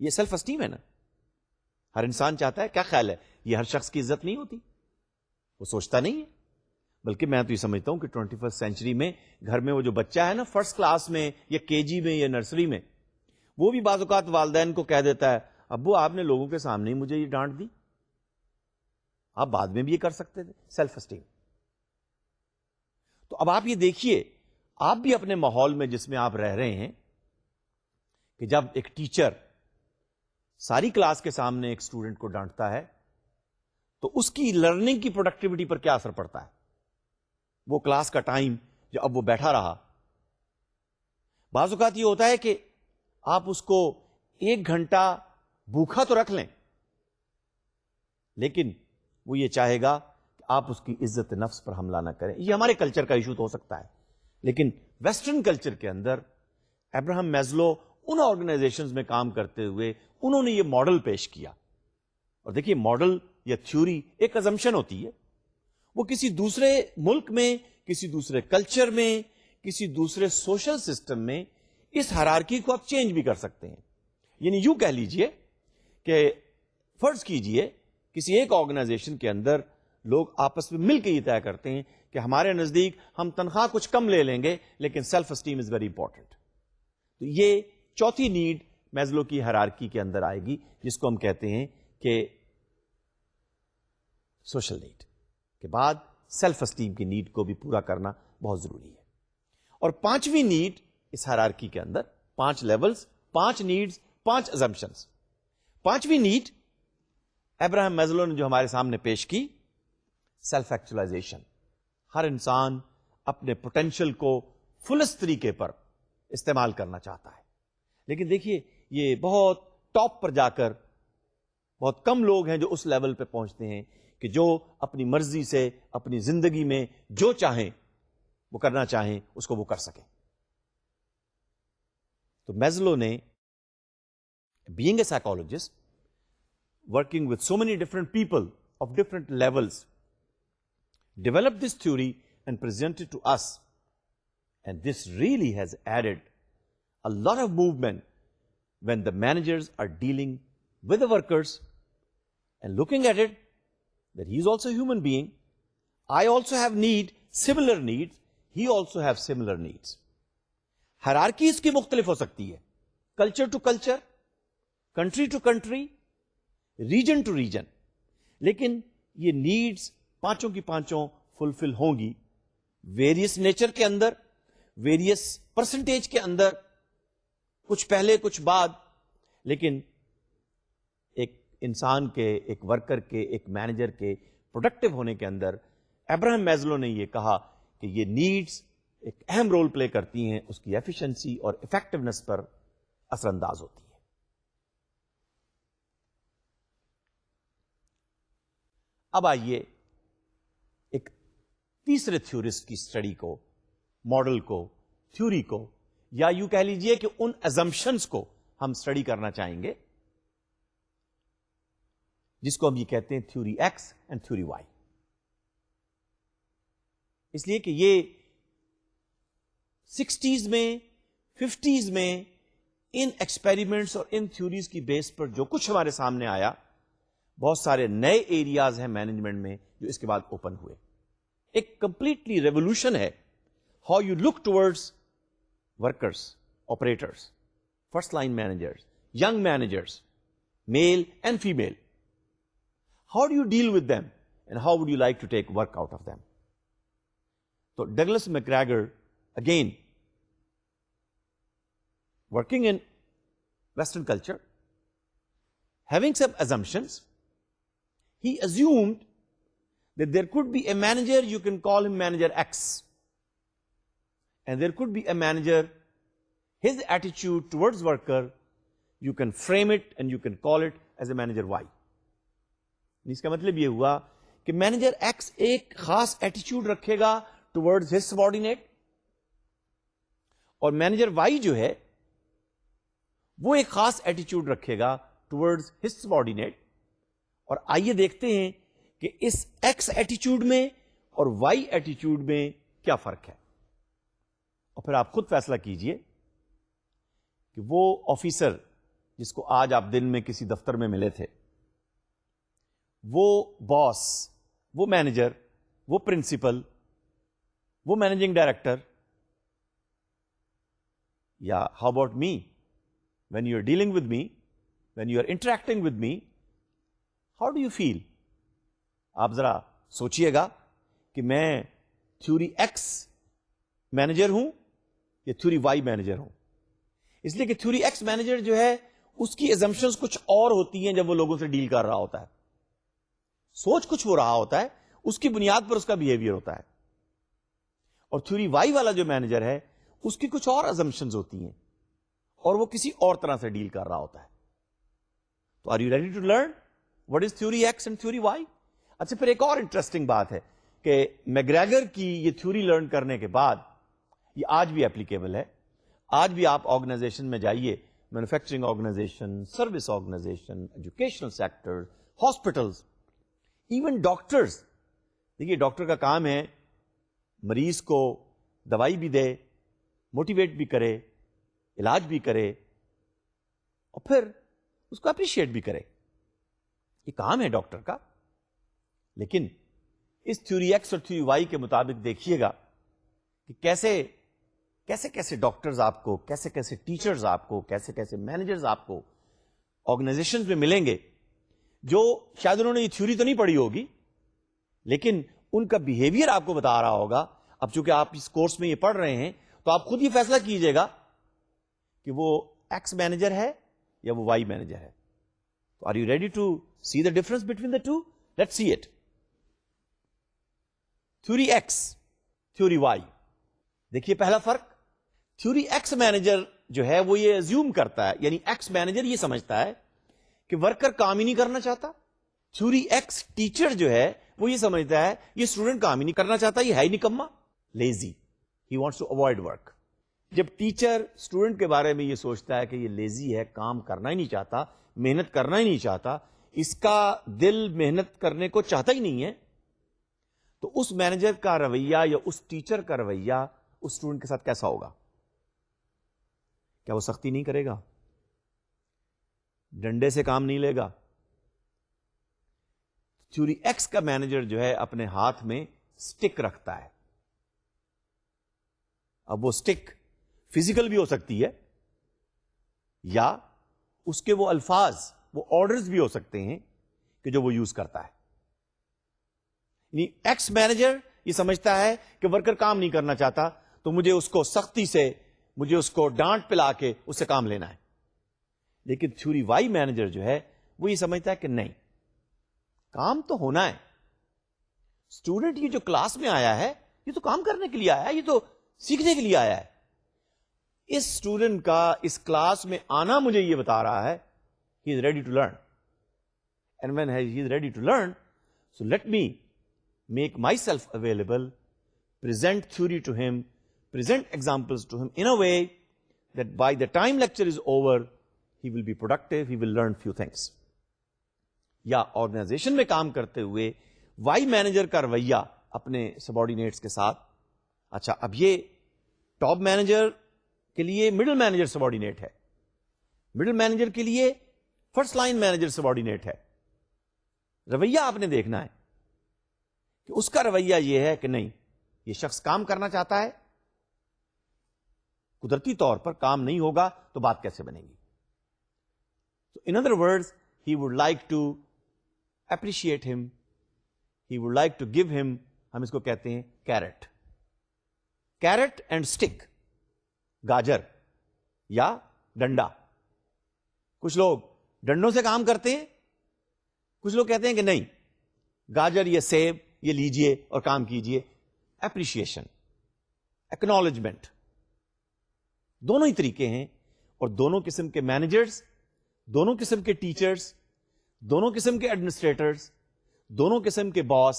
یہ سیلف اسٹیم ہے نا, ہر انسان چاہتا ہے. کیا خیال ہے, یہ ہر شخص کی عزت نہیں ہوتی؟ وہ سوچتا نہیں ہے. بلکہ میں تو یہ سمجھتا ہوں کہ 21st سینچری میں گھر میں وہ جو بچہ ہے نا, فرسٹ کلاس میں یا KG میں یا نرسری میں, وہ بھی بعض اوقات والدین کو کہہ دیتا ہے, ابو آپ نے لوگوں کے سامنے ہی مجھے یہ ڈانٹ دی, آپ بعد میں بھی یہ کر سکتے تھے. Self esteem. تو اب آپ یہ دیکھیے, آپ بھی اپنے ماحول میں جس میں آپ رہ رہے ہیں, کہ جب ایک ٹیچر ساری کلاس کے سامنے ایک اسٹوڈنٹ کو ڈانٹتا ہے تو اس کی لرننگ کی پروڈکٹیوٹی پر کیا اثر پڑتا ہے؟ وہ کلاس کا ٹائم جو اب وہ بیٹھا رہا, بعض اوقات یہ ہوتا ہے کہ آپ اس کو 1 گھنٹہ بھوکا تو رکھ لیں, لیکن وہ یہ چاہے گا کہ آپ اس کی عزت نفس پر حملہ نہ کریں. یہ ہمارے کلچر کا ایشو تو ہو سکتا ہے, لیکن ویسٹرن کلچر کے اندر ابراہم میزلو ان آرگنائزیشنز میں کام کرتے ہوئے انہوں نے یہ ماڈل پیش کیا. اور دیکھیے, ماڈل یا تھیوری ایک ازمپشن ہوتی ہے, وہ کسی دوسرے ملک میں, کسی دوسرے کلچر میں, کسی دوسرے سوشل سسٹم میں اس ہائرارکی کو آپ چینج بھی کر سکتے ہیں. یعنی یوں کہہ لیجئے کہ فرض کیجئے کسی ایک آرگنائزیشن کے اندر لوگ آپس میں مل کے یہ طے کرتے ہیں کہ ہمارے نزدیک ہم تنخواہ کچھ کم لے لیں گے لیکن self esteem is very important. تو یہ چوتھی نیڈ میزلو کی ہیرارکی کے اندر آئے گی, جس کو ہم کہتے ہیں کہ سوشل نیڈ کے بعد سیلف اسٹیم کی نیڈ کو بھی پورا کرنا بہت ضروری ہے. اور پانچویں نیڈ اس ہیرارکی کے اندر 5 لیولز, 5 نیڈز, 5 ازمپشنز. پانچویں نیڈ ابراہم میزلو نے جو ہمارے سامنے پیش کی, سیلف ایکچولائزیشن. ہر انسان اپنے پوٹینشیل کو فلسٹ طریقے پر استعمال کرنا چاہتا ہے, لیکن دیکھیے یہ بہت ٹاپ پر جا کر بہت کم لوگ ہیں جو اس لیول پہ پہنچتے ہیں کہ جو اپنی مرضی سے اپنی زندگی میں جو چاہیں وہ کرنا چاہیں اس کو وہ کر سکیں. تو میزلو نے, being a psychologist, working with so many different people of different levels, developed this theory and presented to us. And this really has added a lot of movement when the managers are dealing with the workers and looking at it that he is also a human being. I also have similar needs. He also have similar needs. Hierarchy اس کی مختلف ہو سکتی ہے, culture to culture, country to country, region to region, لیکن یہ needs پانچوں کی پانچوں فلفل ہوں گی ویریس نیچر کے اندر, ویریس پرسنٹیج کے اندر, کچھ پہلے کچھ بعد. لیکن ایک انسان کے, ایک ورکر کے, ایک مینیجر کے پروڈکٹیو ہونے کے اندر ابراہم میزلو نے یہ کہا کہ یہ نیڈز ایک اہم رول پلے کرتی ہیں, اس کی ایفیشنسی اور افیکٹونیس پر اثر انداز ہوتی ہے. اب آئیے ایک تیسرے تھیورسٹ کی اسٹڈی کو, ماڈل کو, تھیوری کو, یا یوں کہہ لیجئے کہ ان ازمپشنس کو ہم اسٹڈی کرنا چاہیں گے جس کو ہم یہ کہتے ہیں theory X and theory Y. اس لیے کہ یہ 60s میں 50s میں ان ایکسپیریمنٹس اور ان تھیوریز کی بیس پر جو کچھ ہمارے سامنے آیا, بہت سارے نئے ایریاز ہیں مینجمنٹ میں جو اس کے بعد اوپن ہوئے. ایک کمپلیٹلی ریولوشن ہے how you look towards workers, operators, first line managers, young managers, male and female. How do you deal with them and how would you like to take work out of them. تو Douglas McGregor again, working in Western culture, having some assumptions, he assumed that there could be a manager, you can call him manager X, and there could be a manager, his attitude towards worker, you can frame it and you can call it as a manager Y. اس کا مطلب یہ ہوا کہ manager x ایک خاص ایٹیچیوڈ رکھے گا towards his subordinate, اور manager Y جو ہے وہ ایک خاص ایٹیچیوڈ رکھے گا ٹوورڈز ہز سبارڈینیٹ. اور آئیے دیکھتے ہیں کہ اس ایکس ایٹیچیوڈ میں اور وائی ایٹیچیوڈ میں کیا فرق ہے, اور پھر آپ خود فیصلہ کیجئے کہ وہ آفیسر جس کو آج آپ دن میں کسی دفتر میں ملے تھے, وہ باس, وہ مینیجر, وہ پرنسپل, وہ مینیجنگ ڈائریکٹر, یا how about me? When you are dealing with me, when you are interacting with me, how do you feel? آپ ذرا سوچئے گا کہ میں تھیوری ایکس مینیجر ہوں یا تھیوری وائی مینیجر ہوں. اس لیے کہ تھیوری ایکس مینیجر جو ہے اس کی ایزمپشنز کچھ اور ہوتی ہیں جب وہ لوگوں سے ڈیل کر رہا ہوتا ہے, سوچ کچھ وہ رہا ہوتا ہے, اس کی بنیاد پر اس کا بیہیویئر ہوتا ہے. اور تھیوری وائی والا جو مینیجر ہے اس کی کچھ اور assumptions ہوتی ہیں اور وہ کسی اور طرح سے ڈیل کر رہا ہوتا ہے. تو are you ready to learn what is theory X and theory Y? اچھا, پھر ایک اور انٹرسٹنگ بات ہے کہ میکگریگر کی یہ تھیوری لرن کرنے کے بعد یہ آج بھی اپلیکیبل ہے. آج بھی آپ آرگنائزیشن میں جائیے, manufacturing organization, service organization, educational sector, hospitals, even doctors. دیکھیے ڈاکٹر کا کام ہے مریض کو دوائی بھی دے, موٹیویٹ بھی کرے, علاج بھی کرے, اور پھر اس کو اپریشیٹ بھی کرے. یہ کام ہے ڈاکٹر کا. لیکن اس تھیوری ایکس اور تھیوری وائی کے مطابق دیکھیے گا کہ کیسے کیسے ڈاکٹرز آپ کو، کیسے کیسے ٹیچرز آپ کو، کیسے کیسے مینیجرز آپ کو آرگنائزیشن میں ملیں گے جو شاید انہوں نے یہ تھیوری تو نہیں پڑھی ہوگی لیکن ان کا بیہیویئر آپ کو بتا رہا ہوگا. اب چونکہ آپ اس کورس میں یہ پڑھ رہے ہیں تو آپ خود یہ فیصلہ کیجئے گا کہ وہ ایکس مینیجر ہے یا وہ وائی مینیجر ہے. تو are you ready to see the difference between the two? Let's see it. Theory X, theory Y. دیکھیے پہلا فرق، تھیوری ایکس مینیجر جو ہے وہ یہ ایزیوم کرتا ہے، یعنی ایکس مینیجر یہ سمجھتا ہے کہ ورکر کام ہی نہیں کرنا چاہتا. تھیوری ایکس ٹیچر جو ہے وہ یہ سمجھتا ہے یہ اسٹوڈنٹ کام ہی نہیں کرنا چاہتا، یہ ہے ہی نکما، lazy, he wants to avoid work. جب ٹیچر اسٹوڈنٹ کے بارے میں یہ سوچتا ہے کہ یہ لیزی ہے، کام کرنا ہی نہیں چاہتا، محنت کرنا ہی نہیں چاہتا، اس کا دل محنت کرنے کو چاہتا ہی نہیں ہے، تو اس مینیجر کا رویہ یا اس ٹیچر کا رویہ اس اسٹوڈنٹ کے ساتھ کیسا ہوگا؟ کیا وہ سختی نہیں کرے گا؟ ڈنڈے سے کام نہیں لے گا؟ تھیوری ایکس کا مینیجر جو ہے اپنے ہاتھ میں سٹک رکھتا ہے. اب وہ سٹک فزیکل بھی ہو سکتی ہے یا اس کے وہ الفاظ، وہ آرڈرز بھی ہو سکتے ہیں کہ جو وہ یوز کرتا ہے. یعنی ایکس مینیجر یہ سمجھتا ہے کہ ورکر کام نہیں کرنا چاہتا تو مجھے اس کو سختی سے، مجھے اس کو ڈانٹ پلا کے اس سے کام لینا ہے. لیکن تھیوری وائی مینیجر جو ہے وہ یہ سمجھتا ہے کہ نہیں، کام تو ہونا ہے. اسٹوڈنٹ یہ جو کلاس میں آیا ہے یہ تو کام کرنے کے لیے آیا ہے، یہ تو سیکھنے کے لیے آیا ہے. اس اسٹوڈنٹ کا اس کلاس میں آنا مجھے یہ بتا رہا ہے he is ready to learn. And when he is ready to learn, so let me make myself available, present theory to him, present examples to him in a way that by the time lecture is over, he will be productive, he will learn few things. یا organization میں کام کرتے ہوئے Y manager کا رویہ اپنے subordinates کے ساتھ، اچھا اب یہ ٹاپ مینیجر کے لیے مڈل مینیجر سبارڈینیٹ ہے، مڈل مینیجر کے لیے فرسٹ لائن مینیجر سبارڈینیٹ ہے. رویہ آپ نے دیکھنا ہے کہ اس کا رویہ یہ ہے کہ نہیں، یہ شخص کام کرنا چاہتا ہے، قدرتی طور پر کام نہیں ہوگا تو بات کیسے بنے گی. So in other words, he would like to appreciate him, he would like to give him، ہم اس کو کہتے ہیں کیرٹ. کیرٹ اینڈ اسٹک، گاجر یا ڈنڈا. کچھ لوگ ڈنڈوں سے کام کرتے ہیں، کچھ لوگ کہتے ہیں کہ نہیں، گاجر یا سیب یہ لیجئے اور کام کیجئے. اپریشیشن، ایکنالجمنٹ، دونوں ہی طریقے ہیں. اور دونوں قسم کے مینیجرز، دونوں قسم کے ٹیچرز، دونوں قسم کے ایڈمنسٹریٹرز، دونوں قسم کے باس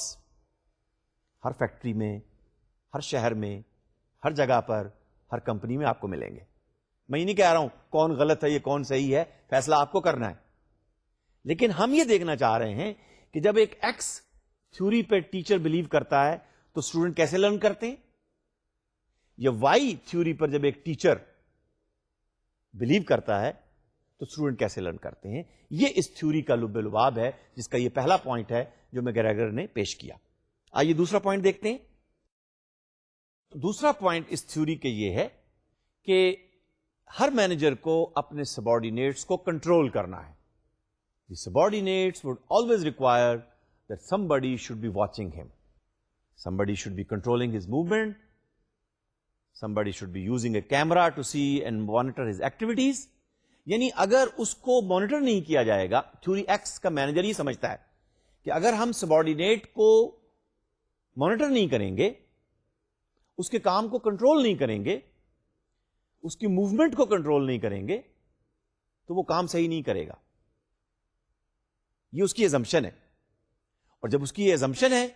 ہر فیکٹری میں، ہر شہر میں، ہر جگہ پر، ہر کمپنی میں آپ کو ملیں گے. میں یہ نہیں کہہ رہا ہوں کون غلط ہے یہ کون صحیح ہے، فیصلہ آپ کو کرنا ہے. لیکن ہم یہ دیکھنا چاہ رہے ہیں کہ جب ایک ایکس تھیوری پہ ٹیچر بلیو کرتا ہے تو اسٹوڈنٹ کیسے لرن کرتے ہیں، یا وائی تھیوری پر جب ایک ٹیچر بلیو کرتا ہے تو اسٹوڈنٹ کیسے لرن کرتے ہیں. یہ اس تھیوری کا لب لباب ہے جس کا یہ پہلا پوائنٹ ہے جو میگریگر نے پیش کیا. آئیے دوسرا پوائنٹ دیکھتے ہیں. دوسرا پوائنٹ اس تھیوری کے یہ ہے کہ ہر مینیجر کو اپنے سبارڈینیٹس کو کنٹرول کرنا ہے. The subordinates would always require that somebody should be watching him. Somebody should be controlling his movement. Somebody should be using a camera to see and monitor his activities. یعنی اگر اس کو monitor نہیں کیا جائے گا، theory x کا manager یہ سمجھتا ہے کہ اگر ہم سبارڈینیٹ کو مانیٹر نہیں کریں گے، اس کے کام کو کنٹرول نہیں کریں گے، اس کی موومنٹ کو کنٹرول نہیں کریں گے تو وہ کام صحیح نہیں کرے گا. یہ اس کی ایزمپشن ہے. اور جب اس کی یہ ایزمپشن ہے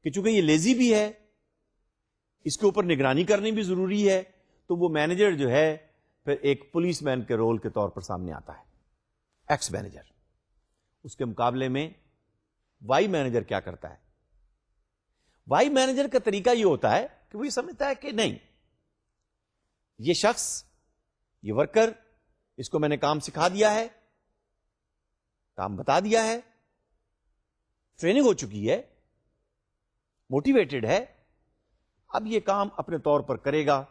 کہ چونکہ یہ لیزی بھی ہے، اس کے اوپر نگرانی کرنی بھی ضروری ہے، تو وہ مینیجر جو ہے پھر ایک پولیس مین کے رول کے طور پر سامنے آتا ہے، ایکس مینیجر. اس کے مقابلے میں وائی مینیجر کیا کرتا ہے؟ وائی مینیجر کا طریقہ یہ ہوتا ہے کہ وہ یہ سمجھتا ہے کہ نہیں، یہ شخص، یہ ورکر، اس کو میں نے کام سکھا دیا ہے، کام بتا دیا ہے، ٹریننگ ہو چکی ہے، موٹیویٹڈ ہے, اب یہ کام اپنے طور پر کرے گا,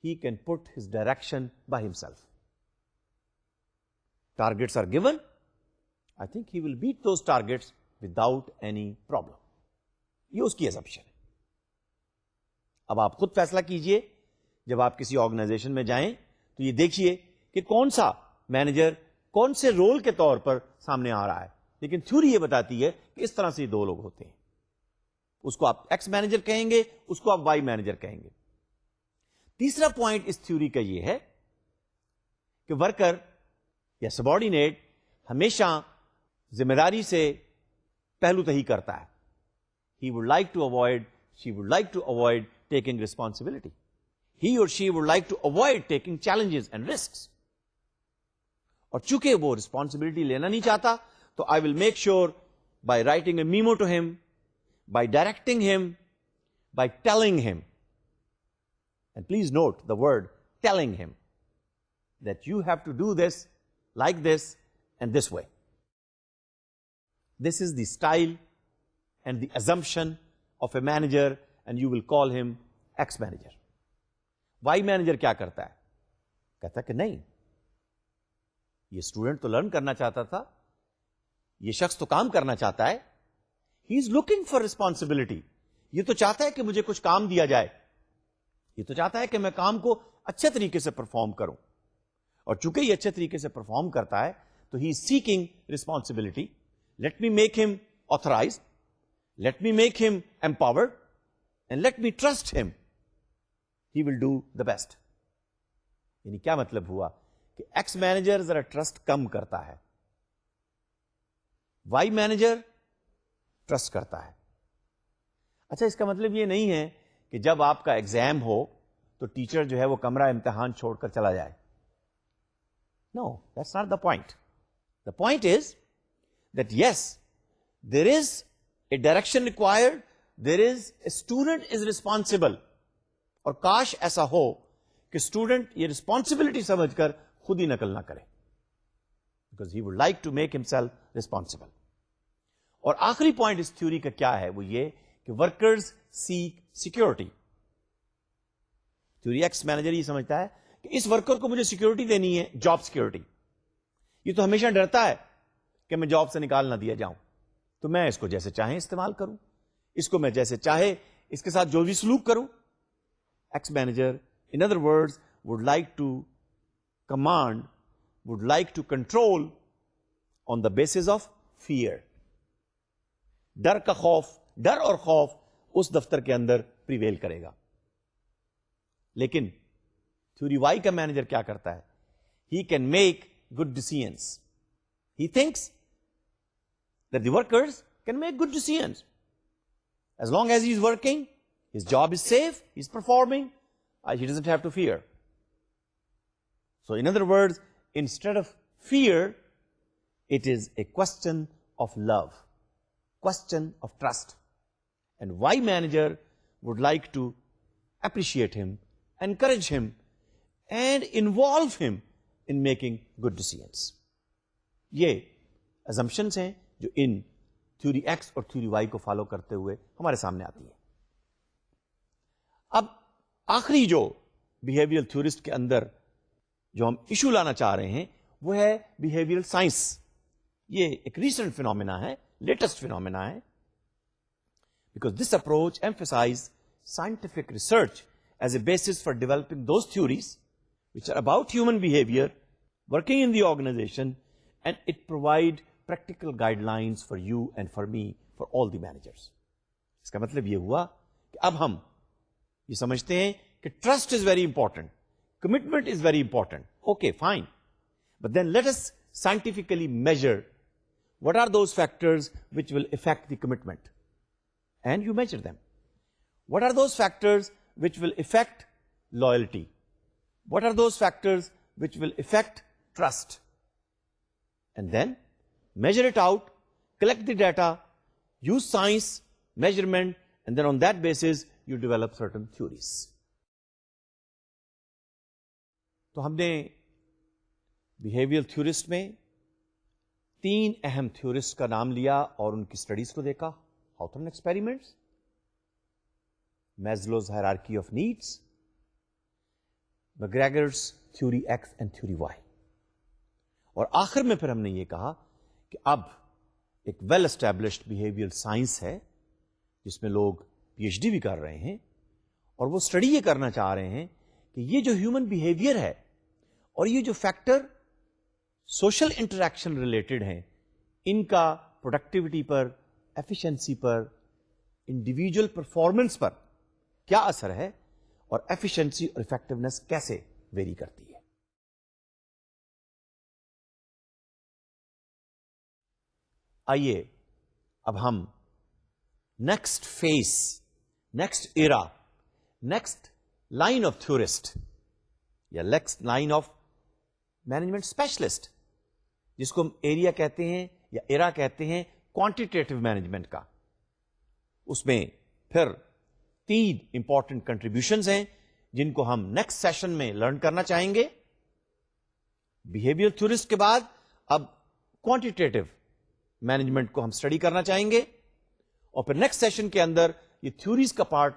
he can put his direction by himself. Targets are given, I think he will beat those targets without any problem. یہ اس کی assumption ہے. اب آپ خود فیصلہ کیجئے, جب آپ کسی آرگنائزیشن میں جائیں تو یہ دیکھیے کہ کون سا مینیجر کون سے رول کے طور پر سامنے آ رہا ہے, لیکن تھیوری یہ بتاتی ہے کہ اس طرح سے یہ دو لوگ ہوتے ہیں. اس کو آپ ایکس مینیجر کہیں گے, اس کو آپ وائی مینیجر کہیں گے. تیسرا پوائنٹ اس تھیوری کا یہ ہے کہ ورکر یا سبارڈینیٹ ہمیشہ ذمہ داری سے پہلو تہی کرتا ہے. He would like to avoid, she would like to avoid taking responsibility. He or she would like to avoid taking challenges and risks. اور چونکہ وہ responsibility لینا نہیں چاہتا, تو I will make sure by writing a memo to him, by directing him, by telling him, and please note the word telling him, that you have to do this, like this, and this way. This is the style and the assumption of a manager, and you will call him X manager. Y manager کیا کرتا ہے؟ کہتا ہے کہ نہیں, یہ student تو learn کرنا چاہتا تھا, یہ شخص تو کام کرنا چاہتا ہے, he is looking for responsibility, یہ تو چاہتا ہے کہ مجھے کچھ کام دیا جائے, یہ تو چاہتا ہے کہ میں کام کو اچھے طریقے سے پرفارم کروں, اور چونکہ یہ اچھے طریقے سے پرفارم کرتا ہے تو he is seeking responsibility. Let me make him authorised, let me make him empowered, and let me trust him, he will do the best. یعنی کیا مطلب ہوا کہ ایکس مینیجر ذرا ٹرسٹ کم کرتا ہے, وائی مینیجر ٹرسٹ کرتا ہے. اچھا, اس کا مطلب یہ نہیں ہے کہ جب آپ کا ایگزام ہو تو ٹیچر جو ہے وہ کمرہ امتحان چھوڑ کر چلا جائے. No, that's not the point. The point is that yes, there is a direction required, there is a student is responsible, اور کاش ایسا ہو کہ اسٹوڈنٹ یہ رسپانسبلٹی سمجھ کر خود ہی نقل نہ کرے, because he would like to make himself responsible. اور آخری پوائنٹ اس تھیوری کا کیا ہے, وہ یہ کہ ورکرز سیک سیکورٹی. تھیوری ایکس مینیجر یہ سمجھتا ہے کہ اس ورکر کو مجھے سیکورٹی دینی ہے, جاب سیکورٹی. یہ تو ہمیشہ ڈرتا ہے کہ میں جاب سے نکال نہ دیا جاؤں, تو میں اس کو جیسے چاہیں استعمال کروں, اس کو میں جیسے چاہے اس کے ساتھ جو بھی سلوک کروں. X manager in other words would like to command, would like to control on the basis of fear. ڈر کا خوف, ڈر اور خوف اس دفتر کے اندر پریویل کرے گا. لیکن تھیوری وائی کا مینیجر کیا کرتا ہے, he can make good decisions. He thinks that the workers can make good decisions. As long as he is working, his job is safe, he is performing, he doesn't have to fear. So in other words, instead of fear, it is a question of love, question of trust. And Y manager would like to appreciate him, encourage him, and involve him in making good decisions. یہ assumptions ہیں جو ان theory x اور theory Y کو follow کرتے ہوئے ہمارے سامنے آتی ہے. اب آخری جو بہیویئر تھیورسٹ کے اندر جو ہم ایشو لانا چاہ رہے ہیں وہ ہے بہیویئر سائنس. یہ ایک ریسنٹ فینومینا ہے, لیٹسٹ فینومینا ہے, because this approach emphasize scientific research as a basis for developing those theories which are about human behavior working in the organization, and it provide practical guidelines for you and for me, for all the managers. اس کا مطلب یہ ہوا کہ اب ہم یہ سمجھتے ہیں کہ trust is very important, commitment is very important. Okay fine, but then let us scientifically measure what are those factors which will affect the commitment, and you measure them. What are those factors which will affect loyalty? What are those factors which will affect trust? And then measure it out, collect the data, use science, measurement, and then on that basis you develop certain theories. تو ہم نے behaviour theorist میں 3 اہم theorist کا نام لیا اور ان کی اسٹڈیز کو دیکھا. Hawthorne experiments, Maslow's hierarchy of needs, McGregor's theory X and theory Y. اور آخر میں پھر ہم نے یہ کہا کہ اب ایک ویل اسٹیبلشڈ بیہیویئر سائنس ہے جس میں لوگ پی ایچ ڈی بھی کر رہے ہیں اور وہ اسٹڈی یہ کرنا چاہ رہے ہیں کہ یہ جو ہیومن بیہیویئر ہے اور یہ جو فیکٹر سوشل انٹریکشن ریلیٹڈ ہیں ان کا پروڈکٹیوٹی پر، ایفیشنسی پر، انڈیویجل پرفارمنس پر کیا اثر ہے اور ایفیشنسی اور افیکٹونیس کیسے ویری کرتی ہے. آئیے اب ہم next phase, next era, next line of theorist یا next line of management specialist جس کو ہم ایریا کہتے ہیں یا ایرا کہتے ہیں کوانٹیٹیو مینجمنٹ کا. اس میں پھر 3 امپورٹنٹ کنٹریبیوشنز ہیں جن کو ہم نیکسٹ سیشن میں لرن کرنا چاہیں گے. بیہیویئر تھیورسٹ کے بعد اب کوانٹیٹیو مینجمنٹ کو ہم اسٹڈی کرنا چاہیں گے اور پھر نیکسٹ سیشن کے اندر یہ تھیوریز کا پارٹ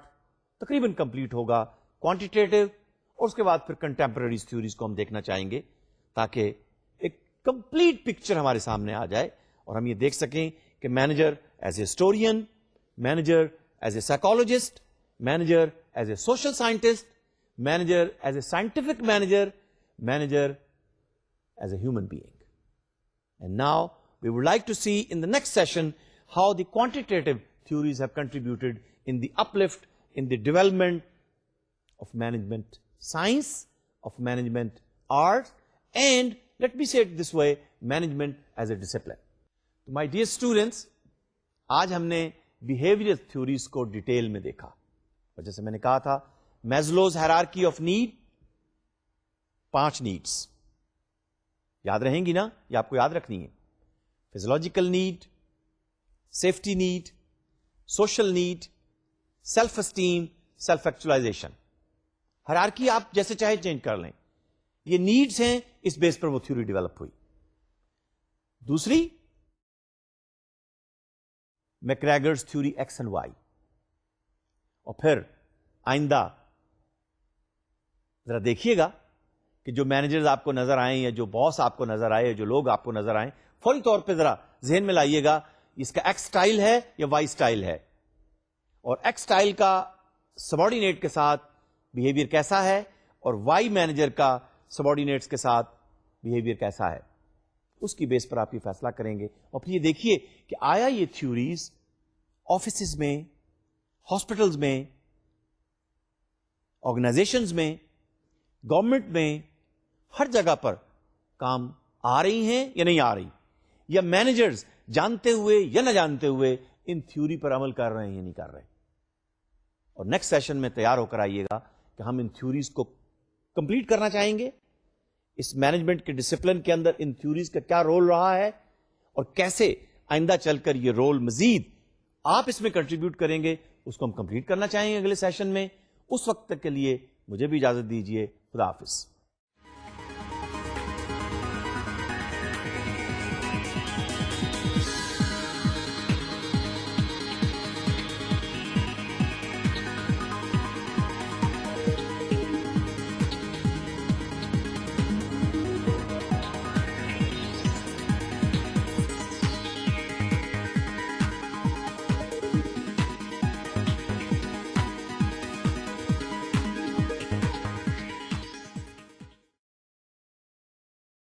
تقریباً کمپلیٹ ہوگا کوانٹیٹیو، اور اس کے بعد پھر کنٹمپرریز تھیوریز کو ہم دیکھنا چاہیں گے تاکہ ایک کمپلیٹ پکچر ہمارے سامنے آ جائے اور ہم یہ دیکھ سکیں کہ manager as a historian, manager as a psychologist, manager as a social scientist, manager as a scientific manager, manager as a human being. And now we would like to see in the next session how the quantitative theories have contributed in the uplift, in the development of management science, of management art, and let me say it this way, management as a discipline. So my dear students, آج ہم نے behavioral theories کو detail میں دیکھا اور جیسے میں نے کہا تھا Maslow's hierarchy of need، 5 needs یاد رہیں گی نا، یہ آپ کو یاد رکھنی ہے. Physiological need, safety need, social need, self esteem, self actualization. Hierarchy آپ جیسے چاہے چینج کر لیں، یہ نیڈس ہیں، اس بیس پر وہ تھیوری ڈیولپ ہوئی. دوسری میکگریگرز تھیوری ایکس اینڈ وائی. اور پھر آئندہ ذرا دیکھیے گا کہ جو مینیجرز آپ کو نظر آئیں یا جو باس آپ کو نظر آئے، جو لوگ آپ کو نظر آئیں، فوری طور پہ ذرا ذہن میں لائیے گا اس کا ایکس سٹائل ہے یا وائی سٹائل ہے، اور ایکس سٹائل کا سبارڈینیٹ کے ساتھ بیہیویئر کیسا ہے اور وائی مینیجر کا سبارڈینیٹس کے ساتھ بیہیویئر کیسا ہے. اس کی بیس پر آپ یہ فیصلہ کریں گے. اور پھر یہ دیکھیے کہ آیا یہ تھیوریز آفیسز میں، ہاسپٹلز میں، آرگنائزیشنز میں، گورنمنٹ میں، ہر جگہ پر کام آ رہی ہیں یا نہیں آ رہی، یا مینیجرز جانتے ہوئے یا نہ جانتے ہوئے ان تھیوری پر عمل کر رہے ہیں یا نہیں کر رہے. اور نیکسٹ سیشن میں تیار ہو کر آئیے گا کہ ہم ان تھیوریز کو کمپلیٹ کرنا چاہیں گے. اس مینجمنٹ کے ڈسپلن کے اندر ان تھیوریز کا کیا رول رہا ہے اور کیسے آئندہ چل کر یہ رول مزید آپ اس میں کنٹریبیوٹ کریں گے، اس کو ہم کمپلیٹ کرنا چاہیں گے اگلے سیشن میں. اس وقت تک کے لیے مجھے بھی اجازت دیجیے. خدا حافظ.